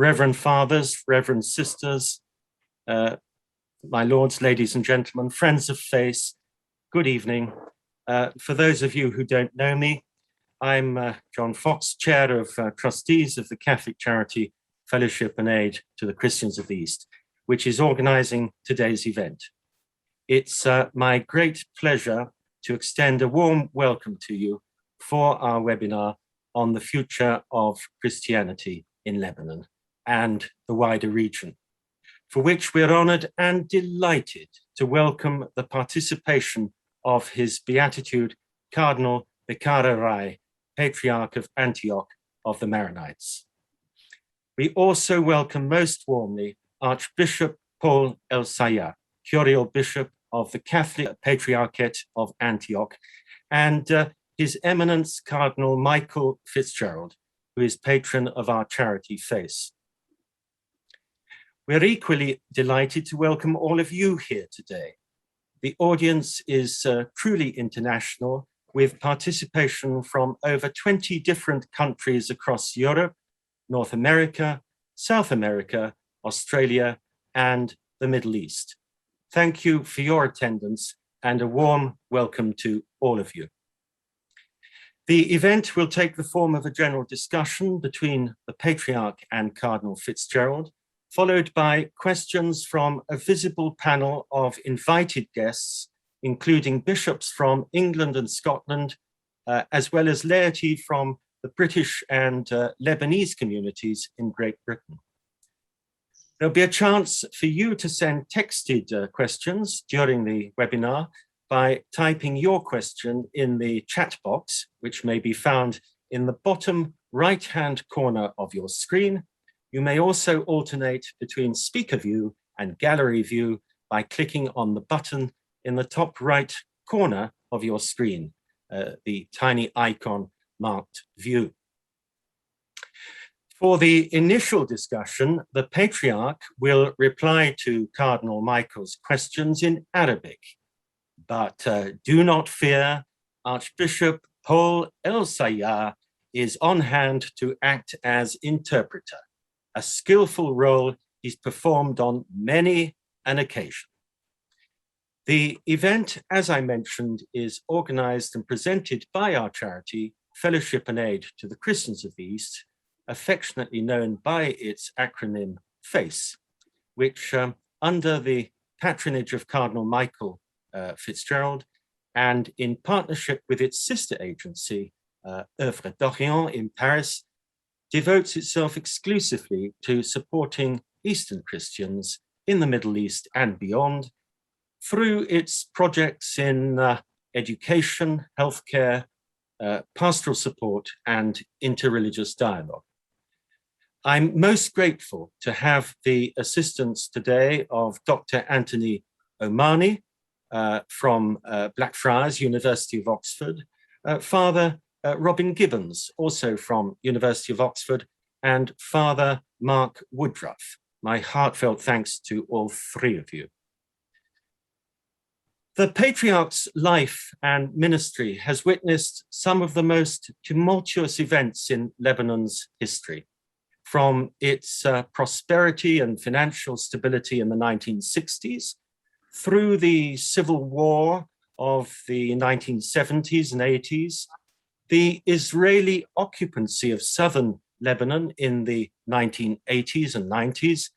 Reverend Fathers, Reverend Sisters, my lords, ladies and gentlemen, friends of faith, good evening. For those of you who don't know me, I'm John Fox, Chair of Trustees of the Catholic Charity Fellowship and Aid to the Christians of the East, which is organizing today's event. It's my great pleasure to extend a warm welcome to you for our webinar on the future of Christianity in Lebanon and the wider region, for which we're honored and delighted to welcome the participation of His Beatitude, Cardinal Bechara, Patriarch of Antioch of the Maronites. We also welcome most warmly Archbishop Paul El-Sayah, Curial Bishop of the Catholic Patriarchate of Antioch, and His Eminence Cardinal Michael Fitzgerald, who is patron of our charity Faith. We're equally delighted to welcome all of you here today. The audience is truly international, with participation from over 20 different countries across Europe, North America, South America, Australia, and the Middle East. Thank you for your attendance and a warm welcome to all of you. The event will take the form of a general discussion between the Patriarch and Cardinal Fitzgerald, followed by questions from a visible panel of invited guests, including bishops from England and Scotland, as well as laity from the British and Lebanese communities in Great Britain. There'll be a chance for you to send texted questions during the webinar by typing your question in the chat box, which may be found in the bottom right-hand corner of your screen. You may also alternate between speaker view and gallery view by clicking on the button in the top right corner of your screen, the tiny icon marked view. For the initial discussion, the Patriarch will reply to Cardinal Michael's questions in Arabic, but do not fear, Archbishop Paul El-Sayah is on hand to act as interpreter, a skillful role he's performed on many an occasion. The event, as I mentioned, is organized and presented by our charity, Fellowship and Aid to the Christians of the East, affectionately known by its acronym FACE, which under the patronage of Cardinal Michael Fitzgerald and in partnership with its sister agency, Œuvre d'Orient in Paris, devotes itself exclusively to supporting Eastern Christians in the Middle East and beyond through its projects in education, healthcare, pastoral support, and interreligious dialogue. I'm most grateful to have the assistance today of Dr. Anthony Omani from Blackfriars, University of Oxford, Father Robin Gibbons, also from University of Oxford, and Father Mark Woodruff. My heartfelt thanks to all three of you. The Patriarch's life and ministry has witnessed some of the most tumultuous events in Lebanon's history, from its prosperity and financial stability in the 1960s, through the civil war of the 1970s and 80s, the Israeli occupancy of southern Lebanon in the 1980s and 90s,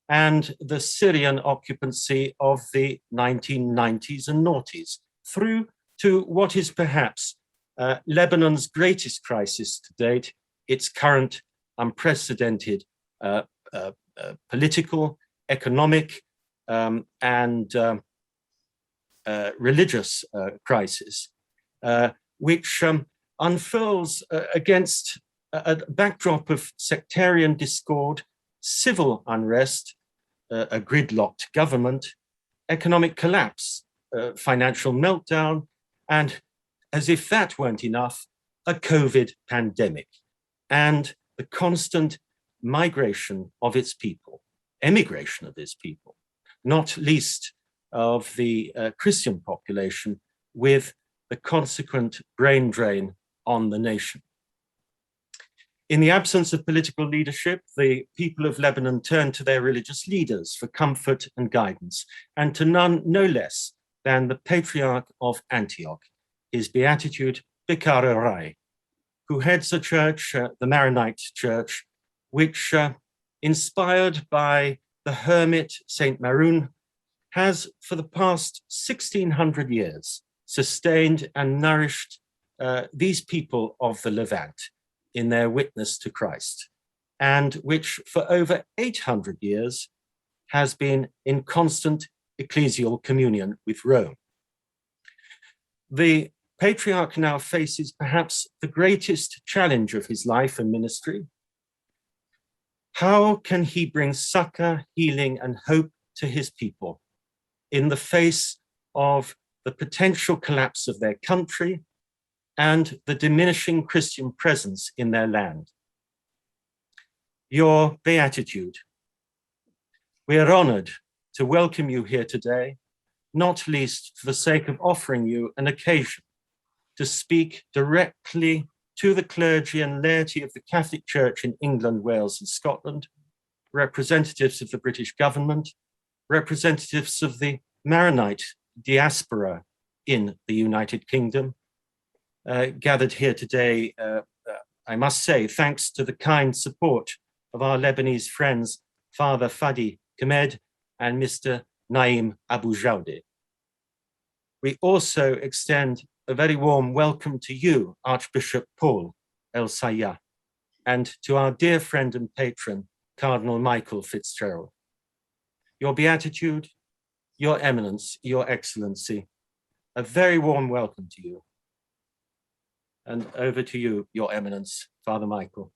and the Syrian occupancy of the 1990s and noughties, through to what is perhaps Lebanon's greatest crisis to date, its current unprecedented political, economic, and religious crisis, which unfurls against a backdrop of sectarian discord, civil unrest, a gridlocked government, economic collapse, financial meltdown, and, as if that weren't enough, a COVID pandemic, and the constant migration of its people, emigration of its people, not least of the Christian population, with the consequent brain drain on the nation. In the absence of political leadership, the people of Lebanon turned to their religious leaders for comfort and guidance, and to none no less than the Patriarch of Antioch, his Beatitude Bechara, who heads a church, the Maronite church, which, inspired by the hermit Saint Maroon, has for the past 1600 years sustained and nourished these people of the Levant in their witness to Christ, and which for over 800 years has been in constant ecclesial communion with Rome. The Patriarch now faces perhaps the greatest challenge of his life and ministry. How can he bring succor, healing, and hope to his people in the face of the potential collapse of their country and the diminishing Christian presence in their land? Your Beatitude. We are honored to welcome you here today, not least for the sake of offering you an occasion to speak directly to the clergy and laity of the Catholic Church in England, Wales, and Scotland, representatives of the British government, representatives of the Maronite diaspora in the United Kingdom, gathered here today, I must say, thanks to the kind support of our Lebanese friends, Father Fadi Kemed and Mr. Naim Abu Jaude. We also extend a very warm welcome to you, Archbishop Paul El Sayah, and to our dear friend and patron, Cardinal Michael Fitzgerald. Your Beatitude, Your Eminence, Your Excellency, a very warm welcome to you. And over to you, Your Eminence, Father Michael.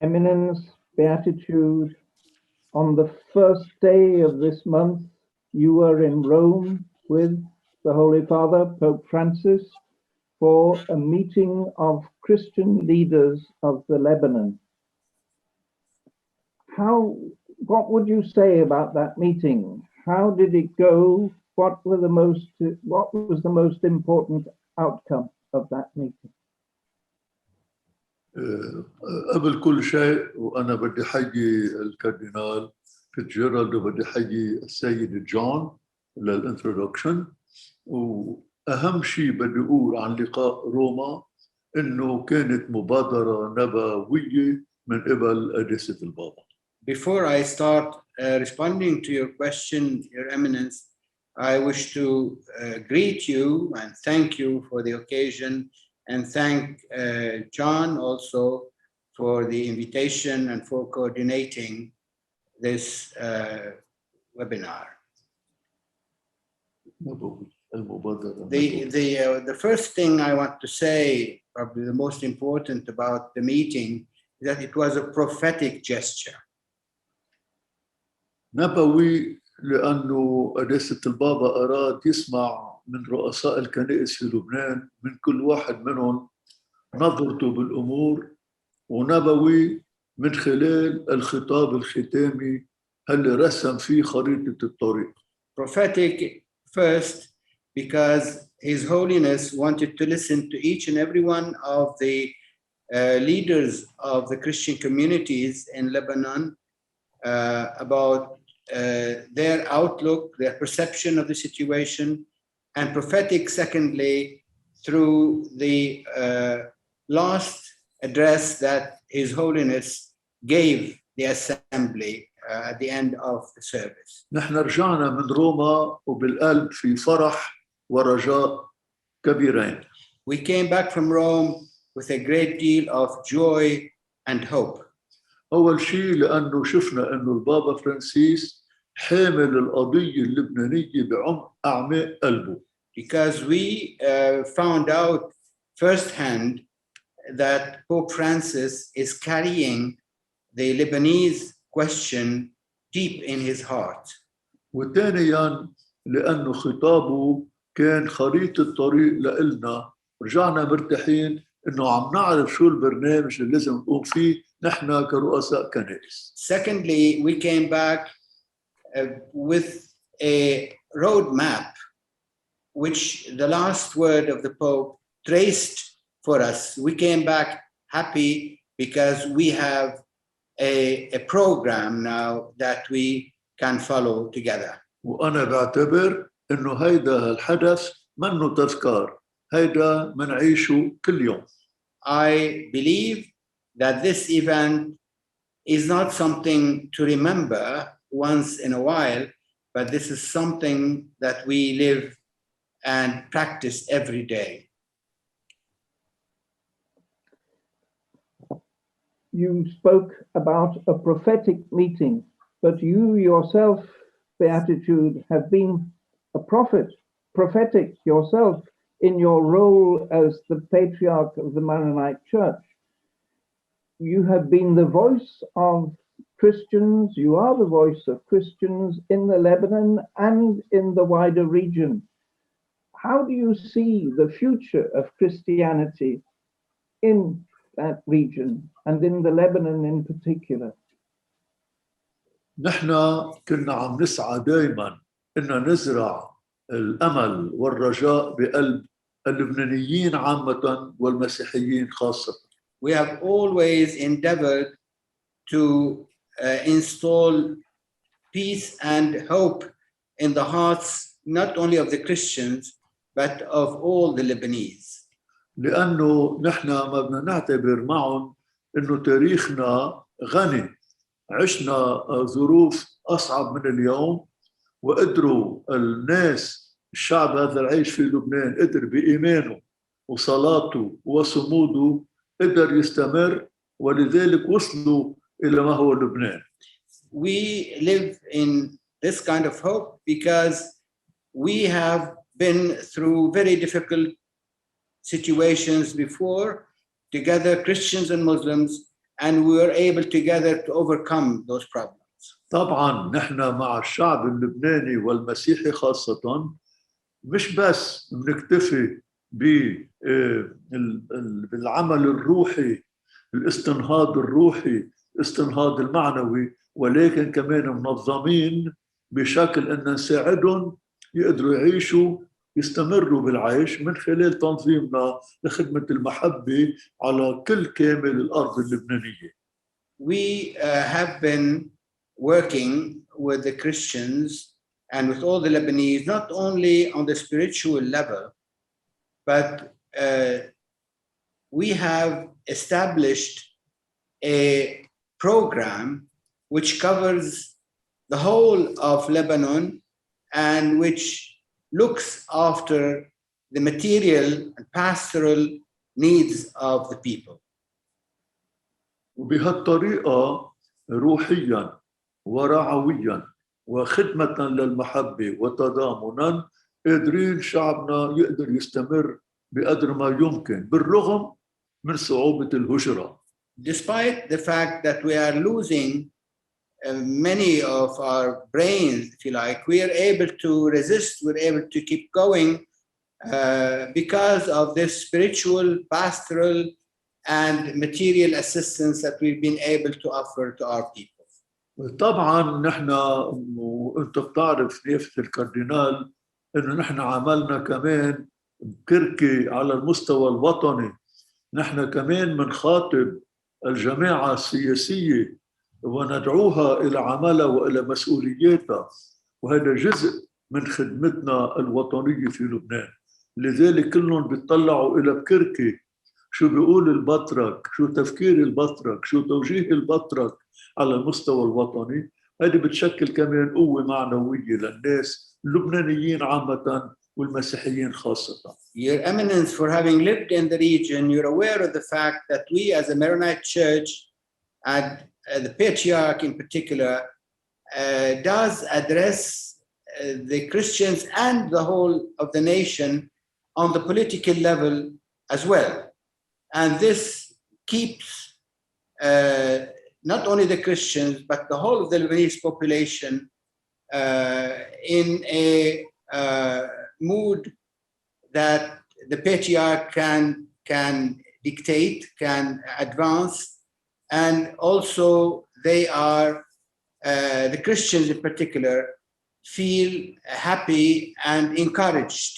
Eminence, Beatitude, on the first day of this month, you were in Rome with the Holy Father, Pope Francis, for a meeting of Christian leaders of the Lebanon. What would you say about that meeting? How did it go? What was the most important outcome of that meeting? قبل كل شيء وأنا بدي حيي الكاردينال فيتجيرالد وبدي حيي السيد جون للانترودكشن، وأهم شيء بدي أقول عن لقاء روما إنه كانت مبادرة نبوية من قبل قداسة البابا. Before I start responding to your question, Your Eminence, I wish to greet you and thank you for the occasion, and thank John also for the invitation and for coordinating this webinar. The first thing I want to say, probably the most important about the meeting, is that it was a prophetic gesture. نبوي لأنه قداسة البابا أراد يسمع من رؤساء الكنائس في لبنان من كل واحد منهم نظرته بالأمور، ونبوي من خلال الخطاب الختامي اللي رسم فيه خريطة الطريق. Prophetic first because His Holiness wanted to listen to each and every one of the leaders of the Christian communities in Lebanon about their outlook, their perception of the situation, and prophetic secondly through the last address that His Holiness gave the assembly at the end of the service. نحن رجعنا من روما وبالقلب في فرح ورجاء كبيرين. We came back from Rome with a great deal of joy and hope. أول شيء لأنه شفنا أنه البابا فرانسيس حامل القضية اللبنانية بعمق أعماق قلبه. Because we found out firsthand that Pope Francis is carrying the Lebanese question deep in his heart. وثانياً لأنه خطابه كان خريطة طريق لإلنا، رجعنا مرتاحين إنه عم نعرف شو البرنامج اللي لازم نقوم فيه نحن كرؤساء كنائس. Secondly, we came back with a roadmap which the last word of the Pope traced for us. We came back happy because we have a program now that we can follow together. وأنا بعتبر إنه هيدا الحدث منه تذكار، هيدا منعيشه كل يوم. I believe that this event is not something to remember once in a while, but this is something that we live and practice every day. You spoke about a prophetic meeting, but you yourself, Beatitude, have been a prophetic yourself in your role as the Patriarch of the Maronite Church. You have been the voice of Christians, you are the voice of Christians in the Lebanon and in the wider region. How do you see the future of Christianity in that region and in the Lebanon in particular? نحن كنا عم نسعى دائما إن نزرع الأمل والرجاء بقلب اللبنانيين عامة والمسيحيين خاصة. We have always endeavored to install peace and hope in the hearts not only of the Christians but of all the Lebanese. لأنه نحن ما بدنا نعتبر معهم إنه تاريخنا غني، عشنا ظروف أصعب من اليوم، وقدروا الناس الشعب هذا العيش في لبنان قدر بإيمانه وصلاته وصموده قدر يستمر، ولذلك وصلوا إلى ما هو لبنان. We live in this kind of hope because we have been through very difficult situations before, together, Christians and Muslims, and we were able together to overcome those problems. طبعا نحن مع الشعب اللبناني والمسيحي خاصة مش بس بنكتفي بالعمل الروحي، الاستنهاض الروحي، الاستنهاض المعنوي، ولكن كمان منظمين بشكل أن نساعدهم يقدروا يعيشوا يستمروا بالعيش من خلال تنظيمنا لخدمة المحبة على كل كامل الأرض اللبنانية. We have been working with the Christians and with all the Lebanese, not only on the spiritual level, but we have established a program which covers the whole of Lebanon and which looks after the material and pastoral needs of the people. وبهالطريقة روحيا ورعويا وخدمة للمحبة وتضامنا قادرين شعبنا يقدر يستمر بقدر ما يمكن بالرغم من صعوبة الهجرة. Despite the fact that we are losing many of our brains, if you like, we are able to resist, we're able to keep going because of this spiritual, pastoral, and material assistance that we've been able to offer to our people. طبعا نحن وانت بتعرف نيافة الكاردينال انه نحن عملنا كمان بكركي على المستوى الوطني، نحن كمان بنخاطب الجماعة السياسية وندعوها إلى عملها وإلى مسؤولياتها، وهذا جزء من خدمتنا الوطنية في لبنان. لذلك كلهم بيطلعوا إلى بكركي شو بيقول البطرك، شو تفكير البطرك، شو توجيه البطرك على المستوى الوطني. هذه بتشكل كمان قوة معنوية للناس اللبنانيين عامة والمسيحيين خاصة. Your Eminence, for having lived in the region, you're aware of the fact that we as a Maronite Church and the Patriarch in particular does address the Christians and the whole of the nation on the political level as well. And this keeps not only the Christians, but the whole of the Lebanese population in a mood that the Patriarch can dictate, can advance, and also they are, the Christians in particular, feel happy and encouraged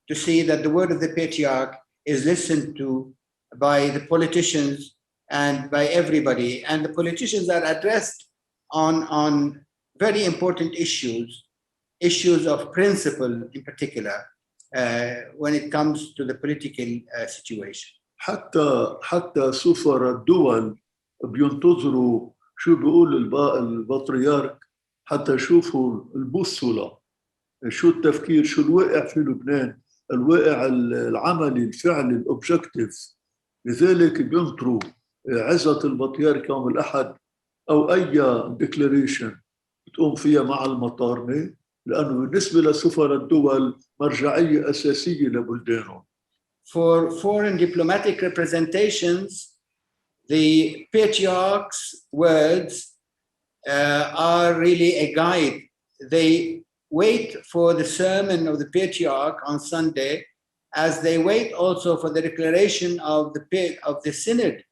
to see that the word of the Patriarch is listened to by the politicians and by everybody. And the politicians are addressed on very important issues of principle in particular, when it comes to the political situation. حتى سفراء الدول بينتظروا شو بيقول البطريرك حتى يشوفوا البوصلة، شو التفكير، شو الواقع في لبنان، الواقع العملي الفعلي الأوبجكتيف. لذلك بينطروا عظة البطريرك يوم الأحد أو أي ديكلاريشن تقوم فيها مع المطارنة، لأنه بالنسبة لسفراء الدول مرجعية أساسية لبلدانهم. For foreign diplomatic representations, the Patriarch's words are really a guide. They wait for the sermon of the Patriarch on Sunday, as they wait also for the declaration of the Synod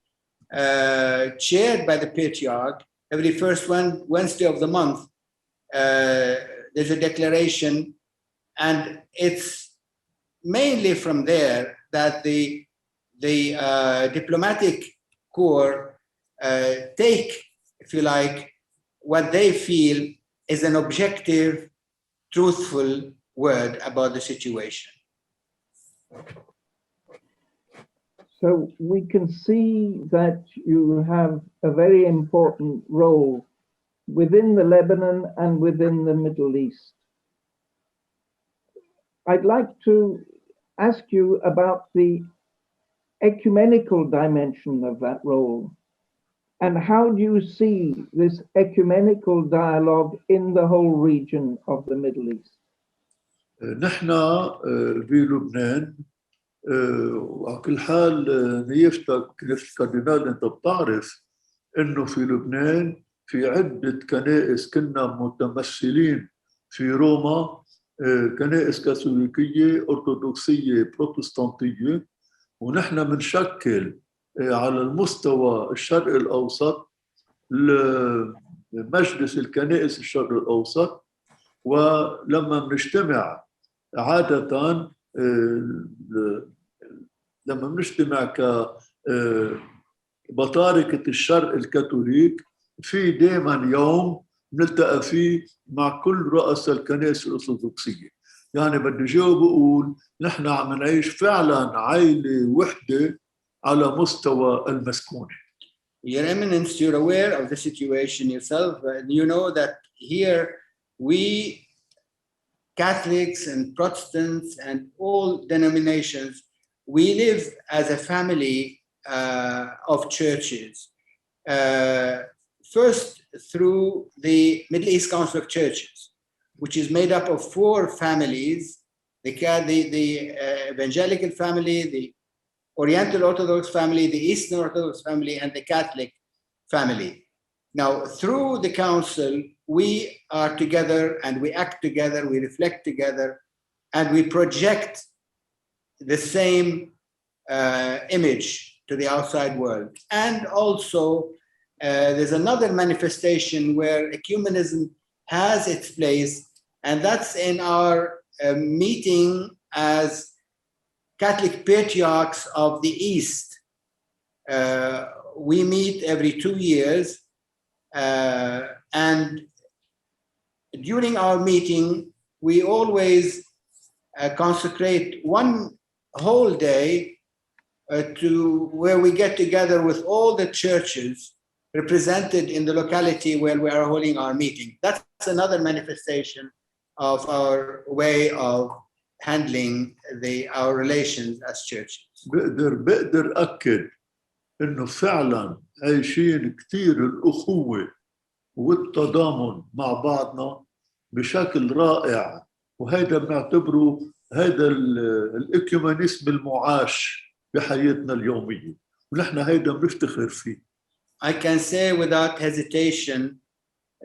chaired by the Patriarch. Every first Wednesday of the month, there's a declaration, and it's mainly from there that the diplomatic corps take, if you like, what they feel is an objective, truthful word about the situation. So we can see that you have a very important role within the Lebanon and within the Middle East. I'd like to ask you about the ecumenical dimension of that role, and how do you see this ecumenical dialogue in the whole region of the Middle East? نحن بلبنان وعلى كل حال نيفتك الكاردينال انت بتعرف انه في لبنان في عدة كنائس كنا متمثلين في روما، كنائس كاثوليكية أرثوذكسية بروتستانتية، ونحن بنشكل على المستوى الشرق الأوسط مجلس الكنائس الشرق الأوسط. ولما بنجتمع عادة لما بنجتمع كبطاركة الشرق الكاثوليك في دائما يوم نلتقى فيه مع كل رؤساء الكنائس الأرثوذكسية. يعني بدي جاوب بقول نحن عم نعيش فعلا عائلة وحدة على مستوى المسكونة. Your Eminence, you're aware of the situation yourself, and you know that here we Catholics and Protestants and all denominations, we live as a family of churches. First, through the Middle East Council of Churches, which is made up of 4 families: the Evangelical family, the Oriental Orthodox family, the Eastern Orthodox family, and the Catholic family. Now, through the council, we are together and we act together, we reflect together, and we project the same image to the outside world. And also, there's another manifestation where ecumenism has its place, and that's in our meeting as Catholic Patriarchs of the East. We meet every 2 years, and during our meeting, we always consecrate one whole day to where we get together with all the churches represented in the locality where we are holding our meeting. That's another manifestation of our way of handling our relations as churches. بقدر أكد إنه فعلاً عايشين كتير الأخوة والتضامن مع بعضنا بشكل رائع، وهذا بنعتبره هذا الإكيومانيسم المعاش بحياتنا اليومية، ونحن هذا بنفتخر فيه. I can say without hesitation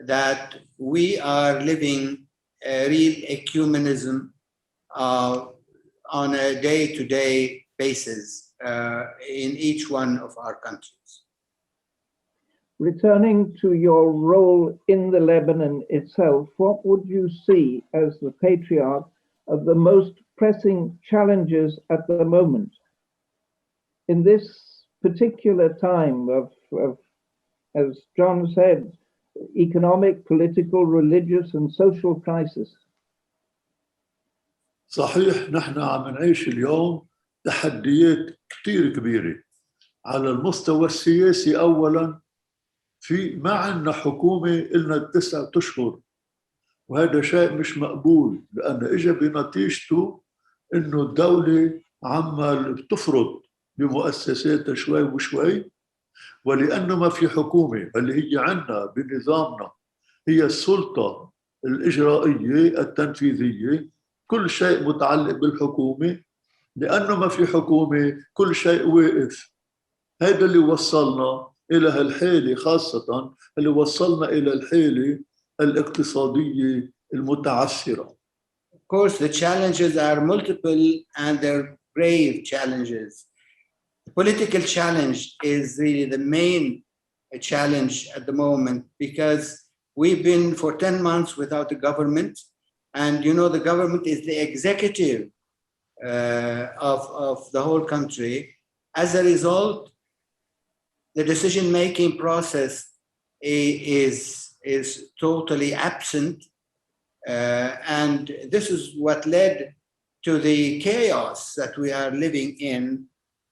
that we are living a real ecumenism on a day-to-day basis in each one of our countries. Returning to your role in the Lebanon itself, what would you see as the Patriarch of the most pressing challenges at the moment? In this particular time of, as John said, economic, political, religious, and social crisis. صحيح نحن عم نعيش اليوم تحديات كتير كبيرة على المستوى السياسي. أولا في ما عندنا حكومة إلنا 9 أشهر، وهذا شيء مش مقبول، لأن إجا بنتيجته إنه الدولة عمال تفرض بمؤسساتها شوي وشوي، ولأنه ما في حكومة اللي هي عندنا بنظامنا هي السلطة الإجرائية التنفيذية، كل شيء متعلق بالحكومة. لأنه ما في حكومة كل شيء واقف. هذا اللي وصلنا إلى هالحالة، خاصة اللي وصلنا إلى الحالة الاقتصادية المتعثرة. Of course, the challenges are multiple and they're grave challenges. The political challenge is really the main challenge at the moment, because we've been for 10 months without a government, and you know the government is the executive of the whole country. As a result, the decision-making process is totally absent, and this is what led to the chaos that we are living in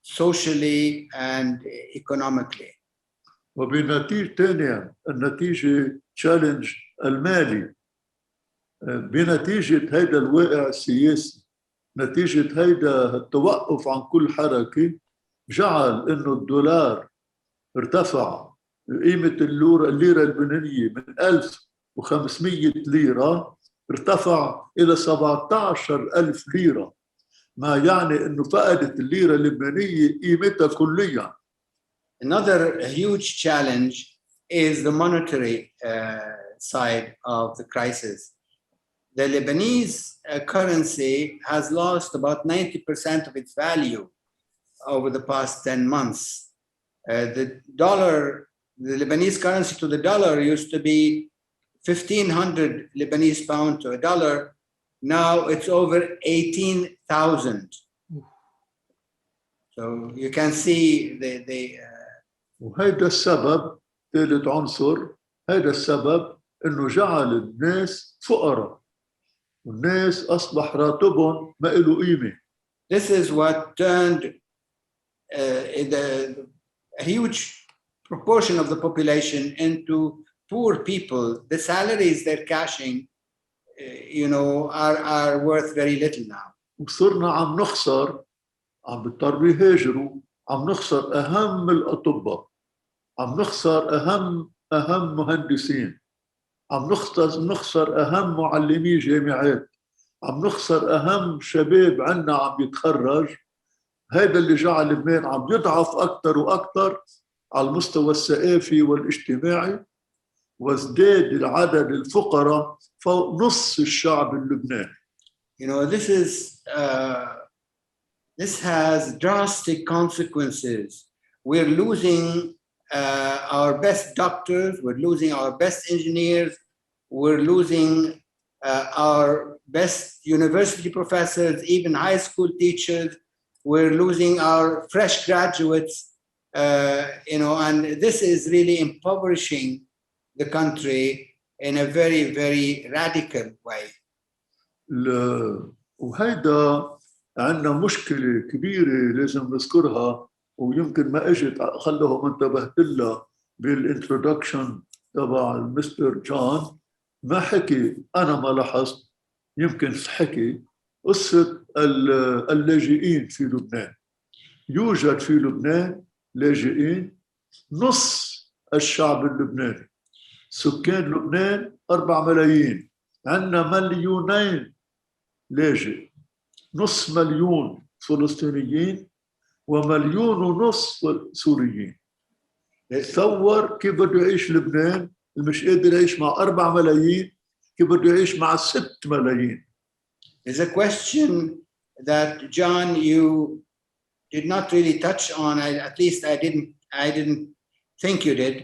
socially and economically. وبنتيجة ثانية النتيجة تشالنج المالي، بنتيجة هيدا الواقع السياسي، نتيجة هيدا التوقف عن كل حركة، جعل إنه الدولار ارتفع، قيمة الليرة اللبنانية من 1500 ليرة ارتفع إلى 17,000 ليرة، ما يعني إنه فقدت الليرة اللبنانية قيمتها كليا. Another huge challenge is the monetary side of the crisis. The Lebanese currency has lost about 90% of its value over the past 10 months. The Lebanese currency to the dollar used to be 1,500 Lebanese pound to a dollar. Now it's over 18,000. So you can see the وهيدا السبب، ثالث عنصر، هيدا السبب إنه جعل الناس فقراء، والناس أصبح راتبهم ما إله قيمة. This is what turned a huge proportion of the population into poor people. The salaries they're cashing, are worth very little now. وصرنا عم نخسر، عم بيضطروا يهاجروا، عم نخسر أهم الأطباء، عم نخسر أهم مهندسين، عم نخسر أهم معلمي جامعات، عم نخسر أهم شباب عنا عم يتخرج. هذا اللي جعل لبنان عم يضعف أكثر وأكثر على المستوى الثقافي والاجتماعي، وازداد العدد الفقراء فوق نص الشعب اللبناني. This has drastic consequences. We're losing our best doctors, we're losing our best engineers, we're losing our best university professors, even high school teachers. We're losing our fresh graduates, and this is really impoverishing the country in a very, very radical way. وهيدا عندنا مشكلة كبيرة لازم نذكرها، ويمكن ما اجت خلهم انتبهت لها بالانترودكشن تبع المستر جون. ما حكي، انا ما لاحظت، يمكن حكي قصة اللاجئين في لبنان. يوجد في لبنان لاجئين، نص الشعب اللبناني. سكان لبنان 4 ملايين، عندنا 2 مليون لاجئ، نص مليون فلسطينيين و1.5 مليون سوريين. تصور كيف بده يعيش لبنان اللي مش قادر يعيش مع 4 ملايين، كيف بده يعيش مع 6 ملايين. There's a question that, John, you did not really touch on. At least I didn't think you did.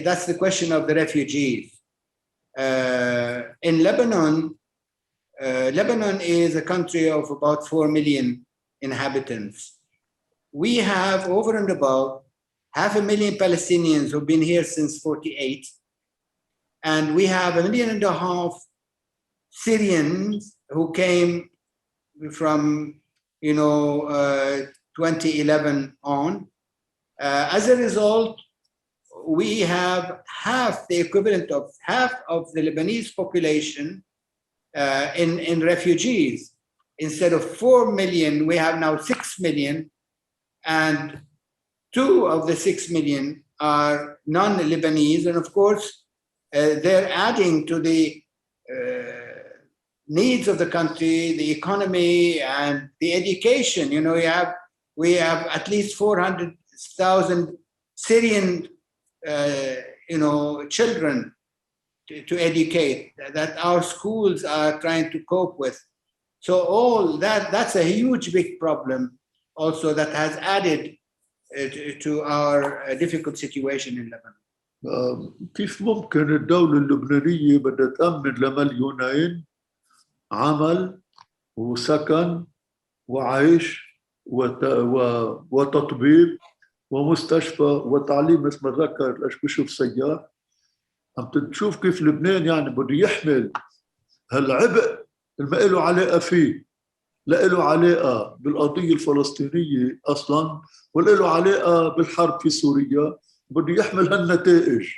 That's the question of the refugees. In Lebanon, Lebanon is a country of about 4 million inhabitants. we have over and above 500,000 Palestinians who've been here since 48. And we have 1.5 million Syrians who came from, 2011 on. As a result, we have half the equivalent of half of the Lebanese population in refugees. Instead of 4 million, we have now 6 million, and 2 of the 6 million are non-Lebanese. And of course, they're adding to the needs of the country, the economy, and the education. We have at least 400,000 Syrian, children to educate that our schools are trying to cope with. So all that's a huge, big problem also that has added to our difficult situation in Lebanon. كيف ممكن الدولة اللبنانية بدها تأمن ل2 مليون عمل وسكن وعيش وتطبيب ومستشفى وتعليم مثل ما ذكر الأرشبيشوف سيار. عم تشوف كيف لبنان يعني بده يحمل هالعبء اللي ما له علاقة فيه، لا له علاقة بالقضية الفلسطينية أصلاً ولا له علاقة بالحرب في سوريا، بده يحمل هالنتائج.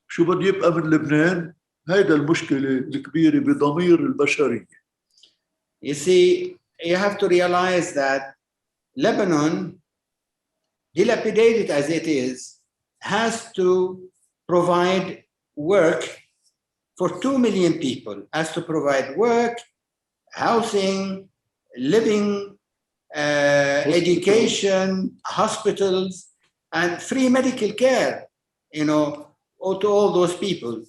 شو بده يبقى من لبنان؟ هيدا المشكلة الكبيرة بضمير البشرية. You see, you have to realize that Lebanon, dilapidated as it is, has to provide work for 2 million people, has to provide work, housing, living, education, hospitals, and free medical care, to all those people.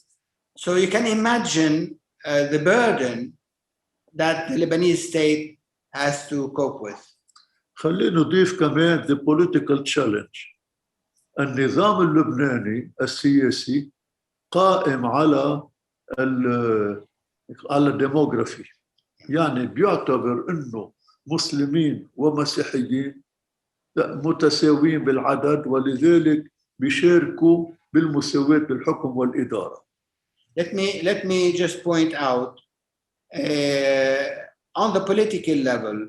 So you can imagine the burden that the Lebanese state has to cope with. خلينا نضيف كمان the political challenge. النظام اللبناني السياسي قائم على الديموغرافي، يعني بيعتبر انه مسلمين ومسيحيين متساويين بالعدد ولذلك بيشاركوا بالمساواة بالحكم والإدارة. Let me just point out on the political level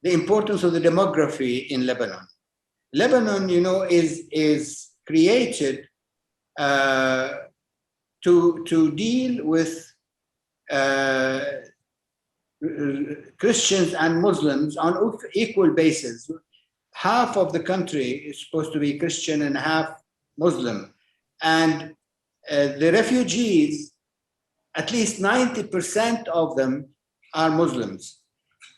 the importance of the demography in Lebanon. Lebanon, is created to deal with Christians and Muslims on equal basis. Half of the country is supposed to be Christian and half Muslim. And the refugees, at least 90% of them are Muslims.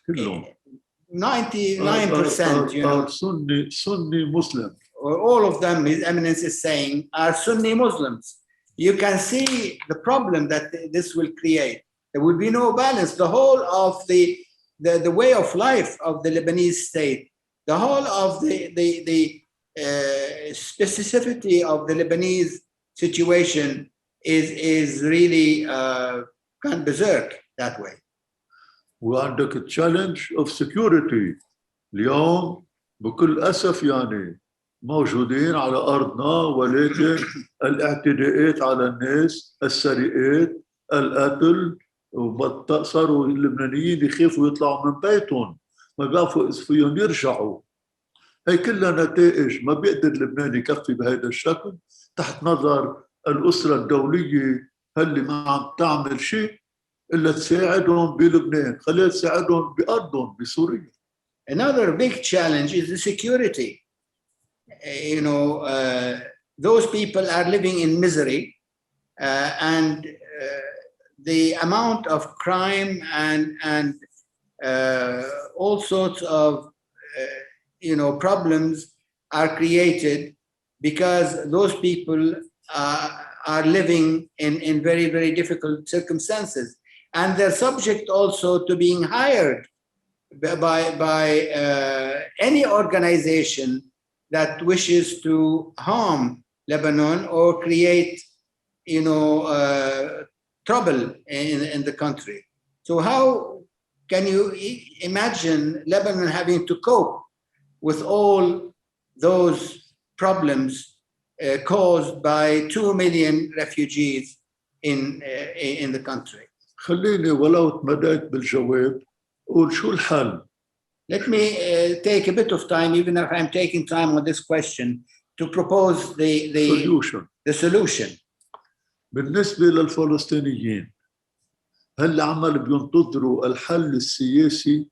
99%, Sunni Muslim. all of them, His Eminence is saying, are Sunni Muslims. You can see the problem that this will create. There will be no balance. The whole of the way of life of the Lebanese state, the whole of the specificity of the Lebanese situation is really gone berserk that way. وعندك challenge of security. اليوم بكل أسف يعني موجودين على أرضنا ولكن الاعتداءات على الناس، السرقات، القتل، صاروا اللبنانيين يخافوا يطلعوا من بيتهم، ما بيعرفوا إذا فيهم يرجعوا. هي كلها نتائج ما بيقدر لبنان يكفي بهذا الشكل تحت نظر الأسرة الدولية اللي ما عم تعمل شيء إلا تساعدهم بلبنان، خليها تساعدهم بأرضهم بسوريا. Another big challenge is the security. Those people are living in misery, and the amount of crime and all sorts of problems are created because those people are living in very, very difficult circumstances, and they're subject also to being hired by any organization that wishes to harm Lebanon or create, trouble in the country. So how can you imagine Lebanon having to cope with all those problems caused by 2 million refugees in the country. خليني ولو تمديت بالجواب قول شو الحل؟ Let me take a bit of time, even if I'm taking time on this question, to propose the solution. بالنسبة للفلسطينيين هل عمل بينتظروا الحل السياسي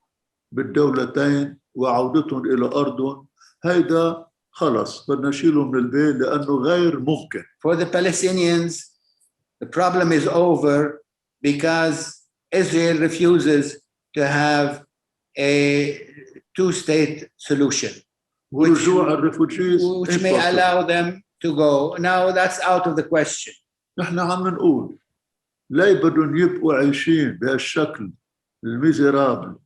بالدولتين وعودتهم إلى أرضهم؟ هيدا خلص بدنا نشيله من البيت لأنه غير ممكن. For the Palestinians, the problem is over because Israel refuses to have a two-state solution, which may allow them to go. Now that's out of the question. نحن عم نقول لا بدهم يبقوا عايشين بهالشكل الميزيرابل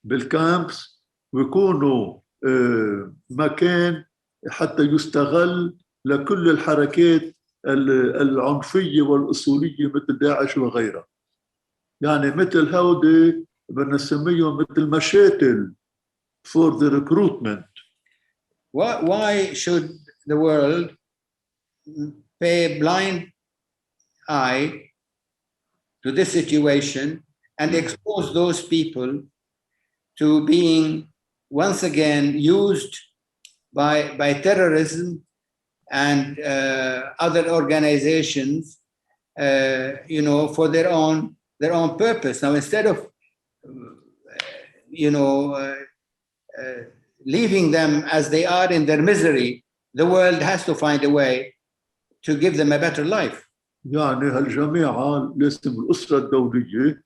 بالكامبس ويكونوا مكان حتى يستغل لكل الحركات العنفية والأصولية مثل داعش وغيرها. يعني مثل هودي بدنا نسميهم مثل مشاتل for the recruitment. Why should the world pay blind eye to this situation and expose those people to being once again used by terrorism and other organizations, for their own purpose? Now, instead of leaving them as they are in their misery, the world has to find a way to give them a better life. يعني هالجماعة لازم الأسرة الدولية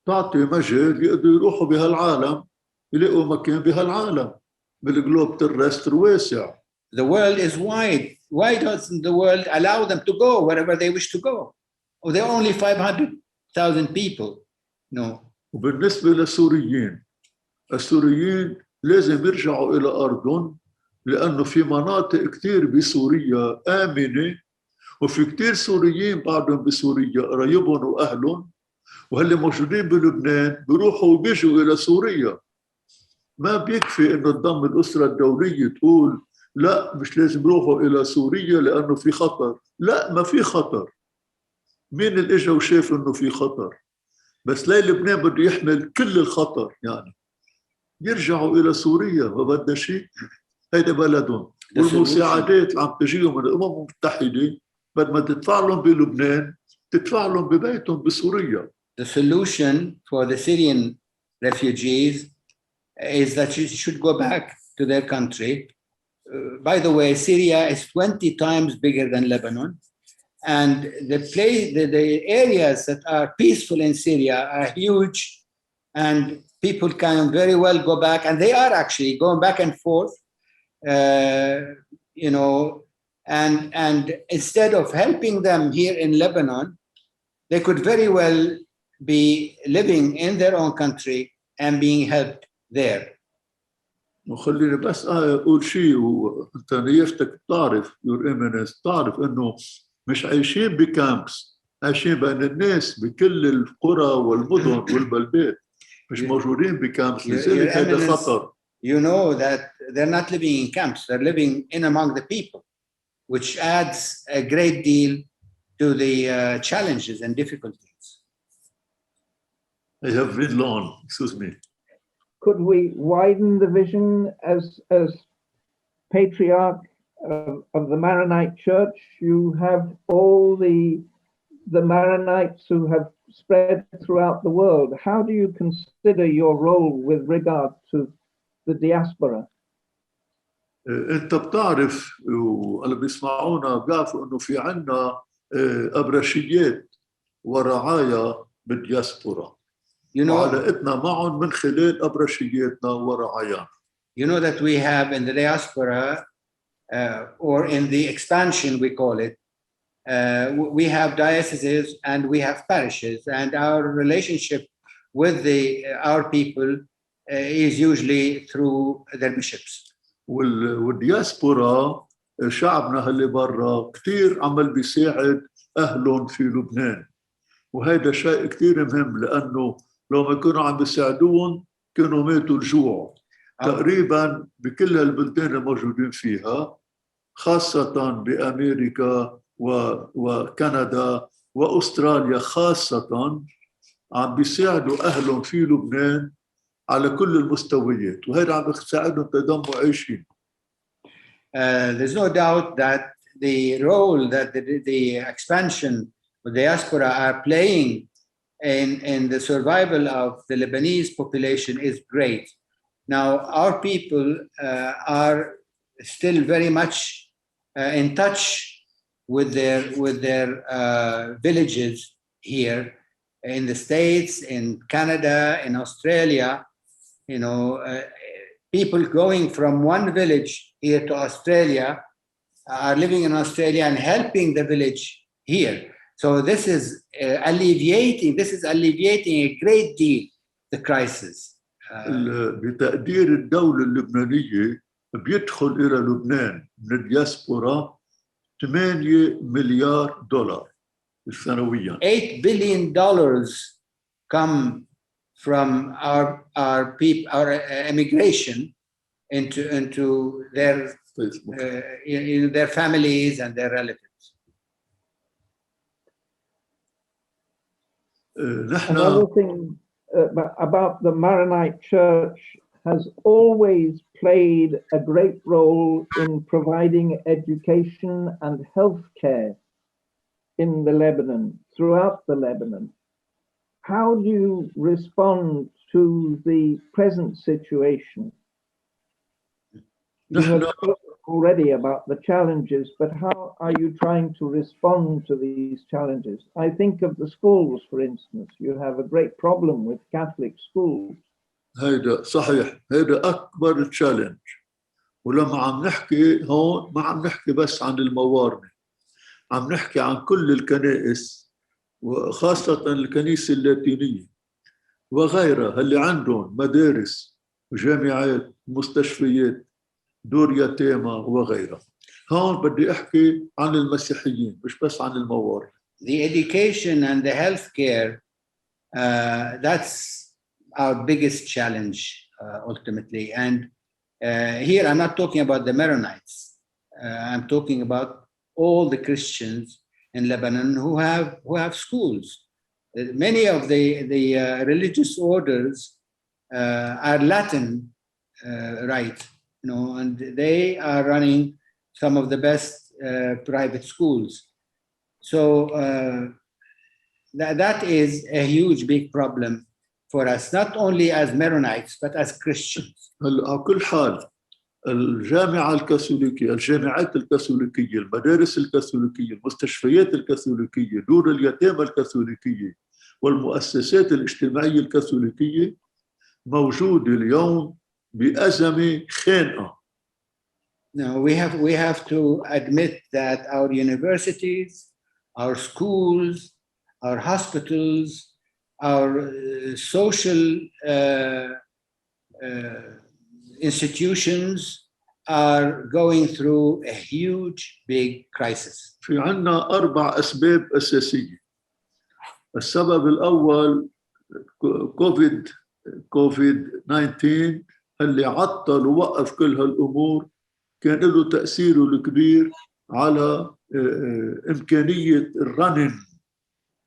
تعطي مجال يقدروا يروحوا بهالعالم يلاقوا مكان بهالعالم بالجلوب ترستر واسع. The world is wide. Why doesn't the world allow them to go wherever they wish to go? Oh, there are only 500,000 people. No. وبالنسبة للسوريين السوريين لازم يرجعوا إلى أرضهم لأنه في مناطق كتير بسوريا آمنة وفي كتير سوريين بعدهم بسوريا قرايبهم وأهلهم وهاللي موجودين بلبنان بيروحوا وبيجوا إلى سوريا. ما بيكفي إنه تضم الأسرة الدولية تقول لا مش لازم يروحوا إلى سوريا لأنه في خطر. لا ما في خطر. مين اللي إجا وشاف إنه في خطر؟ بس ليه لبنان بده يحمل كل الخطر يعني يرجعوا إلى سوريا ما بدنا شيء. هيدا بلدهم والمساعدات اللي عم تجيهم من الأمم المتحدة بدل ما تدفع لهم بلبنان تدفع لهم ببيتهم بسوريا. The solution for the Syrian refugees is that you should go back to their country. By the way, Syria is 20 times bigger than Lebanon, and the areas that are peaceful in Syria are huge, and people can very well go back, and they are actually going back and forth, and instead of helping them here in Lebanon, they could very well be living in their own country and being helped there. وخليني بس أقول شيء وأنت نيفتك تعرف your eminence تعرف إنه مش عايشين بكامبس عايشين بين الناس بكل القرى والمدن والبلدات مش موجودين بكامبس لذلك هذا خطر. You know that they're not living in camps, they're living in among the people, which adds a great deal to the challenges and difficulties. I have been long, excuse me. Could we widen the vision as Patriarch of the Maronite Church? You have all the Maronites who have spread throughout the world. How do you consider your role with regard to the diaspora? أنت بتعرف واللي بيسمعونا بيعرفوا إنه في عنا أبرشيات ورعايا بالدياسبورا. وعلاقتنا معهم من خلال أبرشياتنا ورعايانا. You know that we have in the diaspora, or in the expansion we call it, we have dioceses and we have parishes, and our relationship with our people is usually through their bishops. والدياسبورا شعبنا اللي برا كتير عمل بيساعد أهلهم في لبنان وهذا شيء كتير مهم لأنه لو ما كانوا عم بيساعدوهم كانوا ماتوا الجوع. تقريبا بكل البلدان الموجودين فيها، خاصة بأمريكا وكندا وأستراليا خاصة، عم بيساعدوا أهلهم في لبنان على كل المستويات، وهذا عم بيساعدهم تضموا عايشين. There's no doubt that the role that the expansion of diaspora are playing in the survival of the Lebanese population is great. Now, our people are still very much in touch with their villages here in the States, in Canada, in Australia. You know, people going from one village here to Australia are living in Australia and helping the village here. So this is alleviating a great deal the crisis. بتقدير الدولة اللبنانية بيدخل إلى لبنان من الدياسبورا 8 مليار دولار سنويا. $8 billion come from our people, our immigration into their in their families and their relatives. Another thing about the Maronite Church has always played a great role in providing education and health care in the Lebanon, throughout the Lebanon. How do you respond to the present situation? You have spoken already about the challenges, but how are you trying to respond to these challenges? I think of the schools, for instance. You have a great problem with Catholic schools. هيدا صحيح، هيدا أكبر تشالنج. ولما عم نحكي هون ما عم نحكي بس عن الموارنة، عم نحكي عن كل الكنائس وخاصة الكنيسة اللاتينية وغيرها اللي عندهم مدارس وجامعات مستشفيات دور يتامى وغيرها. هون بدي أحكي عن المسيحيين مش بس عن الموارنة. The education and the healthcare, that's our biggest challenge ultimately. And here I'm not talking about the Maronites. I'm talking about all the Christians in Lebanon who have schools. Many of the religious orders are Latin right, you know, and they are running some of the best private schools. So that is a huge, big problem for us, not only as Maronites, but as Christians. على كل حال الجامعة الكاثوليكية، الجامعات الكاثوليكية، المدارس الكاثوليكية، المستشفيات الكاثوليكية، دور اليتامى الكاثوليكية والمؤسسات الاجتماعية الكاثوليكية موجودة اليوم بأزمة خانقة. Now we have to admit that our universities, our schools, our hospitals, our social institutions are going through a huge, big crisis. في عنا 4 أسباب أساسية. السبب الأول كوفيد 19 اللي عطل ووقف كل هالأمور، كان له تأثيره الكبير على إمكانية running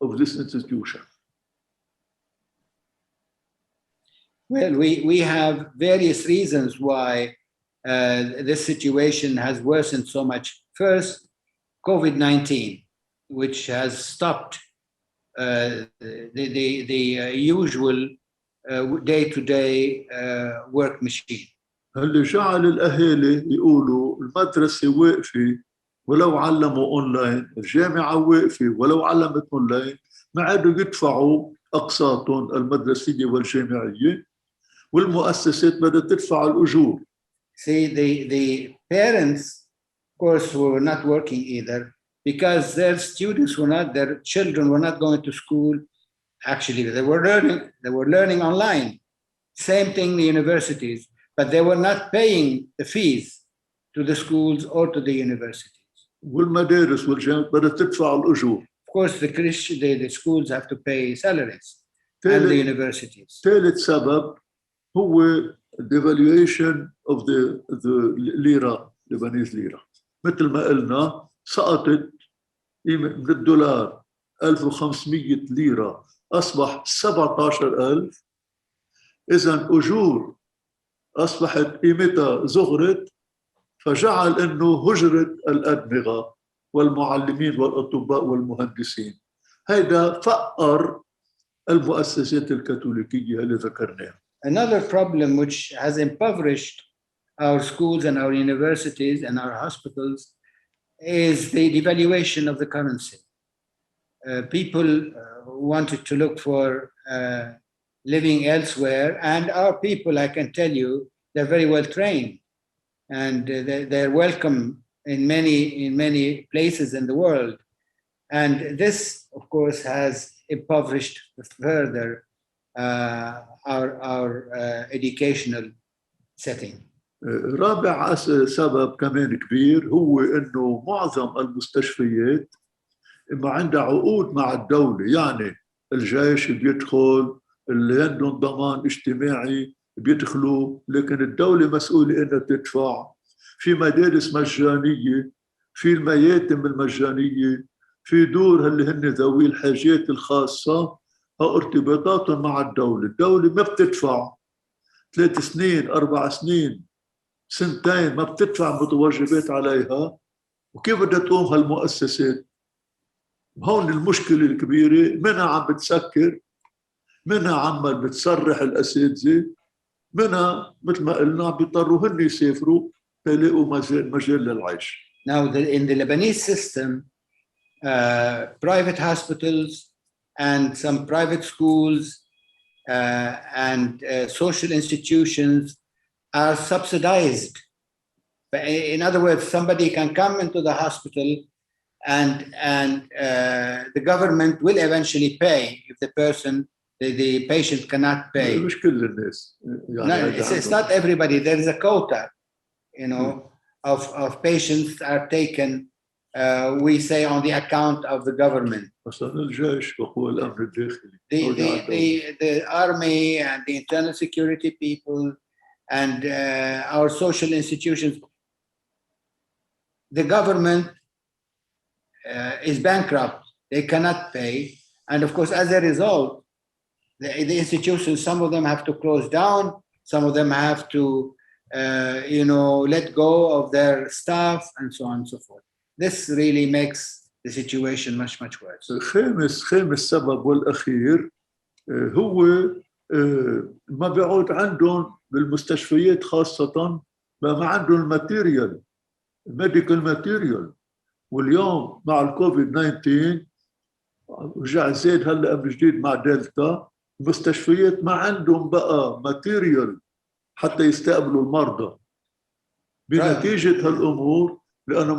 of this institution. Well, we have various reasons why this situation has worsened so much. First, COVID-19, which has stopped the usual day-to-day work machine. اللي جعل الأهالي يقولوا المدرسة واقفة ولو علموا أونلاين، الجامعة واقفة ولو علمت أونلاين، ما عادوا يدفعوا أقساطهم المدرسية والجامعية، والمؤسسات بدأت تدفع الأجور. See, the parents, of course, were not working either because their children were not going to school. Actually, they were learning online. Same thing in the universities, but they were not paying the fees to the schools or to the universities. والمدارس والجامعات بدأت تدفع الأجور. Of course, the schools have to pay salaries and the universities. ثالث سبب هو devaluation of the lira, Lebanese lira. مثل ما قلنا سقطت من الدولار 1500 ليرة أصبح 17,000. إذن أجور أصبحت قيمتها زغرت، فجعل أنه هجرة الأدمغة والمعلمين والأطباء والمهندسين. هذا فقر المؤسسات الكاثوليكية اللي ذكرناها. Another problem which has impoverished our schools and our universities and our hospitals is the devaluation of the currency. People wanted to look for living elsewhere, and our people, I can tell you, they're very well trained, and they're welcome in many places in the world. And this, of course, has impoverished further our educational setting. رابع سبب كمان كبير هو انه معظم المستشفيات ما عندها عقود مع الدولة، يعني الجيش بيدخل، اللي عندهم ضمان اجتماعي بيدخلوا، لكن الدولة مسؤولة انها تدفع. في مدارس مجانية، في المياتم المجانية، في دور اللي هن ذوي الحاجات الخاصة ارتباطاتهم مع الدولة ما بتدفع 3 سنين 4 سنين سنتين ما بتدفع متوجبات عليها، وكيف بدها تقوم هالمؤسسات؟ هون المشكلة الكبيرة، منها عم بتسكر، منها عمال بتسرح الأساتذة، منها مثل ما قلنا بيضطروا هن يسافروا تلاقوا مجال للعيش. Now, in the Lebanese system, private hospitals and some private schools and social institutions are subsidized. In other words, somebody can come into the hospital and the government will eventually pay if the person, the patient cannot pay. مش كل الناس. It's not everybody. There is a quota, you know, of patients are taken, we say, on the account of the government. The army and the internal security people and our social institutions, the government is bankrupt. They cannot pay. And of course, as a result, the institutions, some of them have to close down, some of them have to, let go of their staff and so on and so forth. This really makes the situation much, much worse. خامس سبب والأخير هو ما بيعود عندهم بالمستشفيات خاصة ما عندهم الماتيريال medical material. واليوم مع الكوفيد 19 رجع زاد هلا من جديد مع دلتا، المستشفيات ما عندهم بقى ماتيريال حتى يستقبلوا المرضى بنتيجة هالأمور، لأنه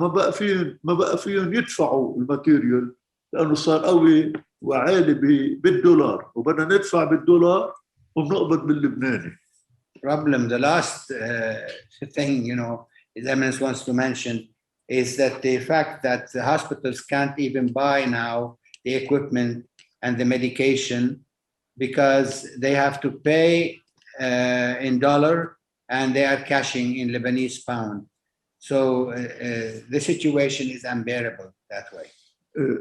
ما بقى فيهم يدفعوا الماتيريال، لأنه صار قوي وعالي بالدولار، وبدنا ندفع بالدولار وبنقبض باللبناني. Problem, the last thing, His Eminence wants to mention is that the fact that the hospitals can't even buy now the equipment and the medication because they have to pay in dollar and they are cashing in Lebanese pound. So the situation is unbearable that way.